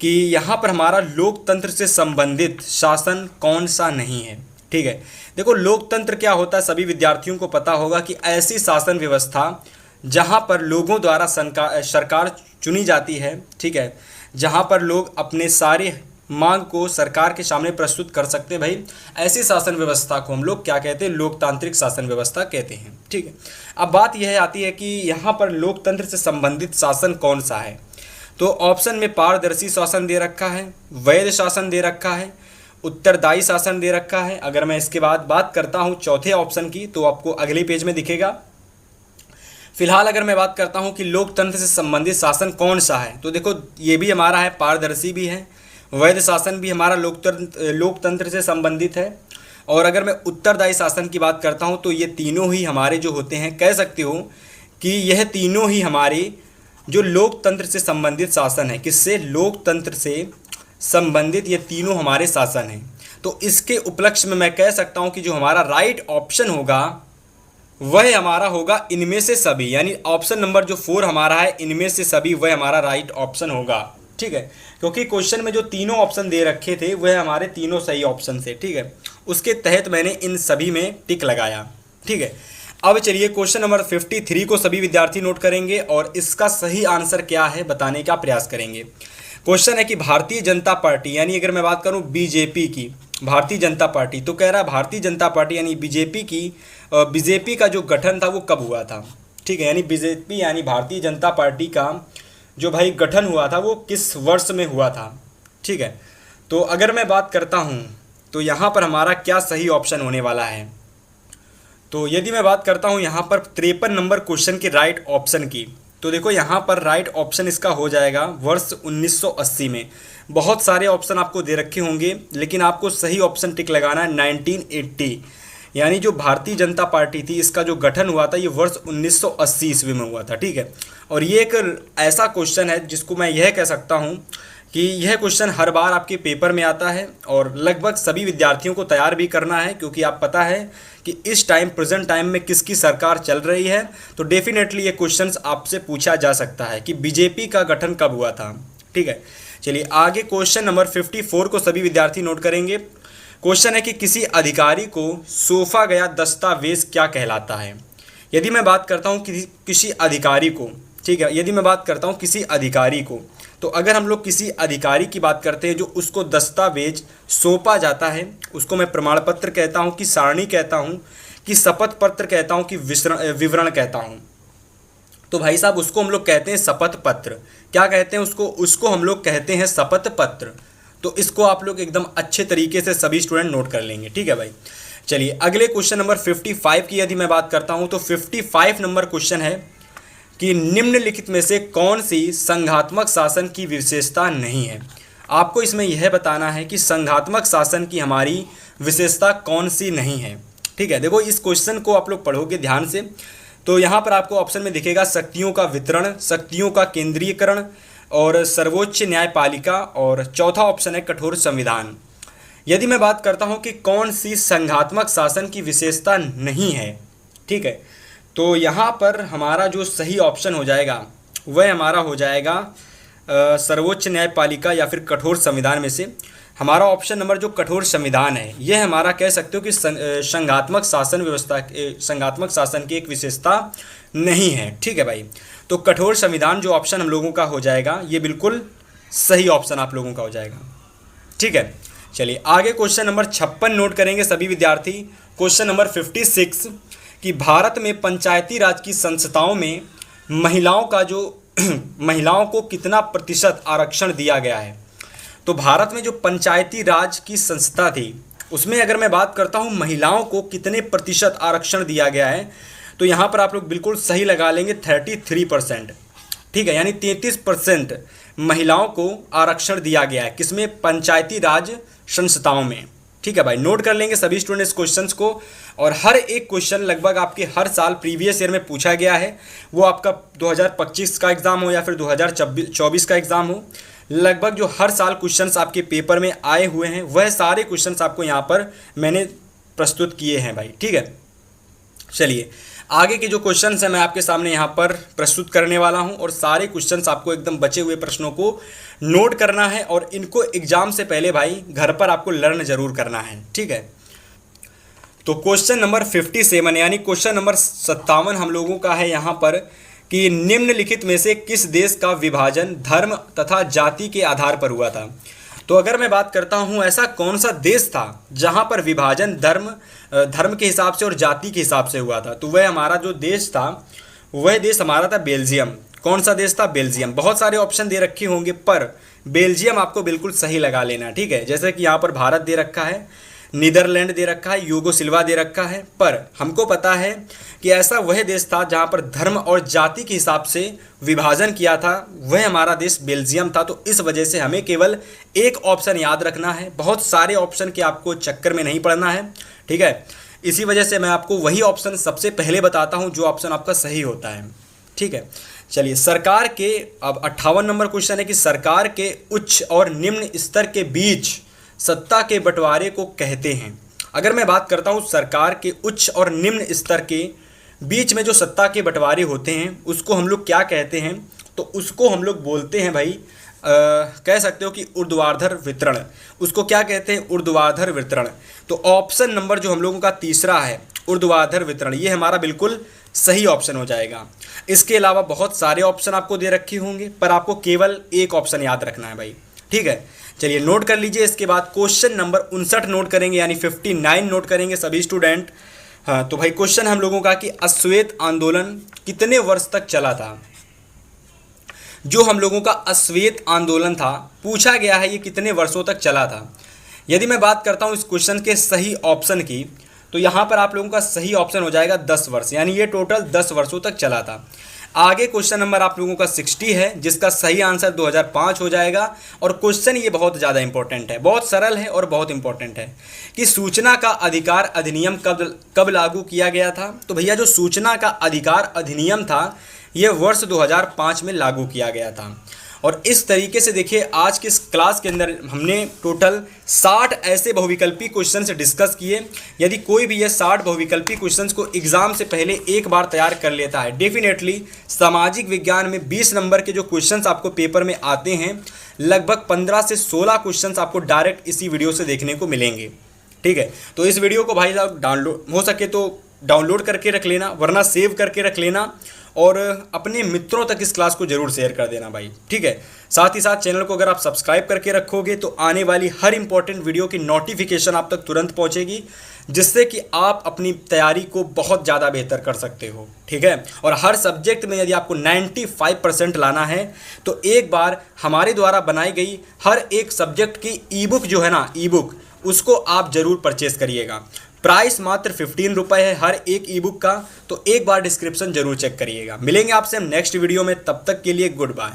कि यहाँ पर हमारा लोकतंत्र से संबंधित शासन कौन सा नहीं है। ठीक है, देखो लोकतंत्र क्या होता है सभी विद्यार्थियों को पता होगा कि ऐसी शासन व्यवस्था जहाँ पर लोगों द्वारा सरकार चुनी जाती है। ठीक है, जहाँ पर लोग अपने सारे मांग को सरकार के सामने प्रस्तुत कर सकते हैं। भाई ऐसी शासन व्यवस्था को हम लोग क्या कहते हैं? लोकतांत्रिक शासन व्यवस्था कहते हैं। ठीक है, अब बात यह आती है कि यहाँ पर लोकतंत्र से संबंधित शासन कौन सा है। तो ऑप्शन में पारदर्शी शासन दे रखा है, वैध शासन दे रखा है, उत्तरदायी शासन दे रखा है। अगर मैं इसके बाद बात करता हूँ चौथे ऑप्शन की तो आपको अगले पेज में दिखेगा। फिलहाल अगर मैं बात करता हूँ कि लोकतंत्र से संबंधित शासन कौन सा है तो देखो ये भी हमारा है, पारदर्शी भी है, वैध शासन भी हमारा लोकतंत्र से संबंधित है। और अगर मैं उत्तरदायी शासन की बात करता हूँ तो ये तीनों ही हमारे जो होते हैं, कह सकते हो कि यह तीनों ही हमारे जो लोकतंत्र से संबंधित शासन है। किससे? लोकतंत्र से संबंधित ये तीनों हमारे शासन हैं। तो इसके उपलक्ष्य में मैं कह सकता हूँ कि जो हमारा राइट ऑप्शन होगा वह हमारा होगा इनमें से सभी, यानी ऑप्शन नंबर जो 4 हमारा है इनमें से सभी, वह हमारा राइट ऑप्शन होगा। ठीक है, क्योंकि क्वेश्चन में जो तीनों ऑप्शन दे रखे थे वह हमारे तीनों सही ऑप्शन थे। ठीक है, उसके तहत मैंने इन सभी में टिक लगाया। ठीक है, अब चलिए क्वेश्चन नंबर 53 को सभी विद्यार्थी नोट करेंगे और इसका सही आंसर क्या है बताने का प्रयास करेंगे। क्वेश्चन है कि भारतीय जनता पार्टी, यानी अगर मैं बात करूं बीजेपी की, भारतीय जनता पार्टी, तो कह रहा है भारतीय जनता पार्टी यानी बीजेपी का जो गठन था वो कब हुआ था। ठीक है, यानी बीजेपी यानी भारतीय जनता पार्टी का जो भाई गठन हुआ था वो किस वर्ष में हुआ था। ठीक है, तो अगर मैं बात करता हूँ तो यहाँ पर हमारा क्या सही ऑप्शन होने वाला है। तो यदि मैं बात करता हूँ यहाँ पर 53 नंबर क्वेश्चन के राइट ऑप्शन की, तो देखो यहाँ पर राइट ऑप्शन इसका हो जाएगा वर्ष 1980 में। बहुत सारे ऑप्शन आपको दे रखे होंगे लेकिन आपको सही ऑप्शन टिक लगाना है 1980, यानी जो भारतीय जनता पार्टी थी इसका जो गठन हुआ था ये वर्ष 1980 ईस्वी में हुआ था। ठीक है, और ये एक ऐसा क्वेश्चन है जिसको मैं यह कह सकता हूँ कि यह क्वेश्चन हर बार आपके पेपर में आता है और लगभग सभी विद्यार्थियों को तैयार भी करना है, क्योंकि आप पता है कि इस टाइम प्रेजेंट टाइम में किसकी सरकार चल रही है। तो डेफिनेटली ये क्वेश्चंस आपसे पूछा जा सकता है कि बीजेपी का गठन कब हुआ था। ठीक है, चलिए आगे क्वेश्चन नंबर 54 को सभी विद्यार्थी नोट करेंगे। क्वेश्चन है कि किसी अधिकारी को सौंपा गया दस्तावेज क्या कहलाता है। यदि मैं बात करता हूँ किसी अधिकारी को, ठीक है, यदि मैं बात करता हूँ किसी अधिकारी को, तो अगर हम लोग किसी अधिकारी की बात करते हैं जो उसको दस्तावेज सौंपा जाता है, उसको मैं प्रमाण पत्र कहता हूँ, कि सारणी कहता हूँ, कि शपथ पत्र कहता हूँ, कि विवरण कहता हूँ। तो भाई साहब उसको हम लोग कहते हैं शपथ पत्र। क्या कहते हैं उसको हम लोग कहते हैं शपथ पत्र। तो इसको आप लोग एकदम अच्छे तरीके से सभी स्टूडेंट नोट कर लेंगे। ठीक है भाई, चलिए अगले क्वेश्चन नंबर 55 की यदि मैं बात करता हूँ तो 55 नंबर क्वेश्चन है कि निम्नलिखित में से कौन सी संघात्मक शासन की विशेषता नहीं है। आपको इसमें यह बताना है कि संघात्मक शासन की हमारी विशेषता कौन सी नहीं है। ठीक है, देखो इस क्वेश्चन को आप लोग पढ़ोगे ध्यान से तो यहाँ पर आपको ऑप्शन में दिखेगा शक्तियों का वितरण, शक्तियों का केंद्रीयकरण और सर्वोच्च न्यायपालिका, और चौथा ऑप्शन है कठोर संविधान। यदि मैं बात करता हूँ कि कौन सी संघात्मक शासन की विशेषता नहीं है, ठीक है, तो यहाँ पर हमारा जो सही ऑप्शन हो जाएगा वह हमारा हो जाएगा सर्वोच्च न्यायपालिका या फिर कठोर संविधान में से हमारा ऑप्शन नंबर जो कठोर संविधान है, यह हमारा कह सकते हो कि संघात्मक शासन व्यवस्था, संघात्मक शासन की एक विशेषता नहीं है। ठीक है भाई, तो कठोर संविधान जो ऑप्शन हम लोगों का हो जाएगा ये बिल्कुल सही ऑप्शन आप लोगों का हो जाएगा। ठीक है, चलिए आगे क्वेश्चन नंबर 56 नोट करेंगे सभी विद्यार्थी। क्वेश्चन नंबर 56 कि भारत में पंचायती राज की संस्थाओं में महिलाओं का जो महिलाओं को कितना प्रतिशत आरक्षण दिया गया है। तो भारत में जो पंचायती राज की संस्था थी उसमें अगर मैं बात करता हूँ महिलाओं को कितने प्रतिशत आरक्षण दिया गया है, तो यहाँ पर आप लोग बिल्कुल सही लगा लेंगे 33%। ठीक है, यानी 33% महिलाओं को आरक्षण दिया गया है, किसमें? पंचायती राज संस्थाओं में। ठीक है भाई, नोट कर लेंगे सभी स्टूडेंट्स क्वेश्चंस को। और हर एक क्वेश्चन लगभग आपके हर साल प्रीवियस ईयर में पूछा गया है, वो आपका 2025 का एग्ज़ाम हो या फिर 2024 का एग्ज़ाम हो, लगभग जो हर साल क्वेश्चंस आपके पेपर में आए हुए हैं वह सारे क्वेश्चंस आपको यहाँ पर मैंने प्रस्तुत किए हैं भाई। ठीक है, चलिए आगे के जो क्वेश्चंस हैं मैं आपके सामने यहाँ पर प्रस्तुत करने वाला हूँ, और सारे क्वेश्चंस आपको एकदम बचे हुए प्रश्नों को नोट करना है और इनको एग्जाम से पहले भाई घर पर आपको लर्न जरूर करना है। ठीक है, तो क्वेश्चन नंबर 57 यानी क्वेश्चन नंबर 57 हम लोगों का है यहाँ पर कि निम्नलिखित में से किस देश का विभाजन धर्म तथा जाति के आधार पर हुआ था। तो अगर मैं बात करता हूँ ऐसा कौन सा देश था जहाँ पर विभाजन धर्म के हिसाब से और जाति के हिसाब से हुआ था, तो वह हमारा जो देश था वह देश हमारा था बेल्जियम। कौन सा देश था? बेल्जियम। बहुत सारे ऑप्शन दे रखे होंगे पर बेल्जियम आपको बिल्कुल सही लगा लेना। ठीक है, जैसे कि यहाँ पर भारत दे रखा है, नीदरलैंड दे रखा है, यूगोस्लाविया दे रखा है, पर हमको पता है कि ऐसा वह देश था जहाँ पर धर्म और जाति के हिसाब से विभाजन किया था, वह हमारा देश बेल्जियम था। तो इस वजह से हमें केवल एक ऑप्शन याद रखना है, बहुत सारे ऑप्शन के आपको चक्कर में नहीं पड़ना है। ठीक है, इसी वजह से मैं आपको वही ऑप्शन सबसे पहले बताता हूँ जो ऑप्शन आपका सही होता है। ठीक है, चलिए सरकार के अब 58 नंबर क्वेश्चन है कि सरकार के उच्च और निम्न स्तर के बीच सत्ता के बंटवारे को कहते हैं। अगर मैं बात करता हूँ सरकार के उच्च और निम्न स्तर के बीच में जो सत्ता के बंटवारे होते हैं उसको हम लोग क्या कहते हैं, तो उसको हम लोग बोलते हैं भाई कह सकते हो कि ऊर्ध्वाधर वितरण। उसको क्या कहते हैं? ऊर्ध्वाधर वितरण। तो ऑप्शन नंबर जो हम लोगों का तीसरा है ऊर्ध्वाधर वितरण, ये हमारा बिल्कुल सही ऑप्शन हो जाएगा। इसके अलावा बहुत सारे ऑप्शन आपको दे रखे होंगे पर आपको केवल एक ऑप्शन याद रखना है भाई। ठीक है, चलिए नोट कर लीजिए। इसके बाद क्वेश्चन नंबर 59 नोट करेंगे यानी 59 नोट करेंगे सभी स्टूडेंट। हाँ, तो भाई क्वेश्चन हम लोगों का कि अश्वेत आंदोलन कितने वर्ष तक चला था। जो हम लोगों का अश्वेत आंदोलन था पूछा गया है ये कितने वर्षों तक चला था। यदि मैं बात करता हूँ इस क्वेश्चन के सही ऑप्शन की, तो यहाँ पर आप लोगों का सही ऑप्शन हो जाएगा 10 वर्ष, यानी ये टोटल 10 वर्षों तक चला था। आगे क्वेश्चन नंबर आप लोगों का 60 है जिसका सही आंसर 2005 हो जाएगा। और क्वेश्चन ये बहुत ज़्यादा इंपॉर्टेंट है, बहुत सरल है और बहुत इंपॉर्टेंट है कि सूचना का अधिकार अधिनियम कब लागू किया गया था। तो भैया जो सूचना का अधिकार अधिनियम था ये वर्ष 2005 में लागू किया गया था। और इस तरीके से देखिए आज के इस क्लास के अंदर हमने टोटल 60 ऐसे बहुविकल्पी क्वेश्चन डिस्कस किए। यदि कोई भी ये 60 बहुविकल्पी क्वेश्चंस को एग्जाम से पहले एक बार तैयार कर लेता है, डेफिनेटली सामाजिक विज्ञान में 20 नंबर के जो क्वेश्चंस आपको पेपर में आते हैं लगभग 15 से 16 क्वेश्चंस आपको डायरेक्ट इसी वीडियो से देखने को मिलेंगे। ठीक है, तो इस वीडियो को भाई साहब डाउनलोड हो सके तो डाउनलोड करके रख लेना, वरना सेव करके रख लेना और अपने मित्रों तक इस क्लास को जरूर शेयर कर देना भाई। ठीक है, साथ ही साथ चैनल को अगर आप सब्सक्राइब करके रखोगे तो आने वाली हर इंपॉर्टेंट वीडियो की नोटिफिकेशन आप तक तुरंत पहुंचेगी, जिससे कि आप अपनी तैयारी को बहुत ज़्यादा बेहतर कर सकते हो। ठीक है, और हर सब्जेक्ट में यदि आपको 95% लाना है तो एक बार हमारे द्वारा बनाई गई हर एक सब्जेक्ट की ई बुक जो है ना, ई बुक, उसको आप ज़रूर परचेस करिएगा। प्राइस मात्र 15 रुपये है हर एक ई बुक का, तो एक बार डिस्क्रिप्शन जरूर चेक करिएगा। मिलेंगे आपसे हम नेक्स्ट वीडियो में, तब तक के लिए गुड बाय।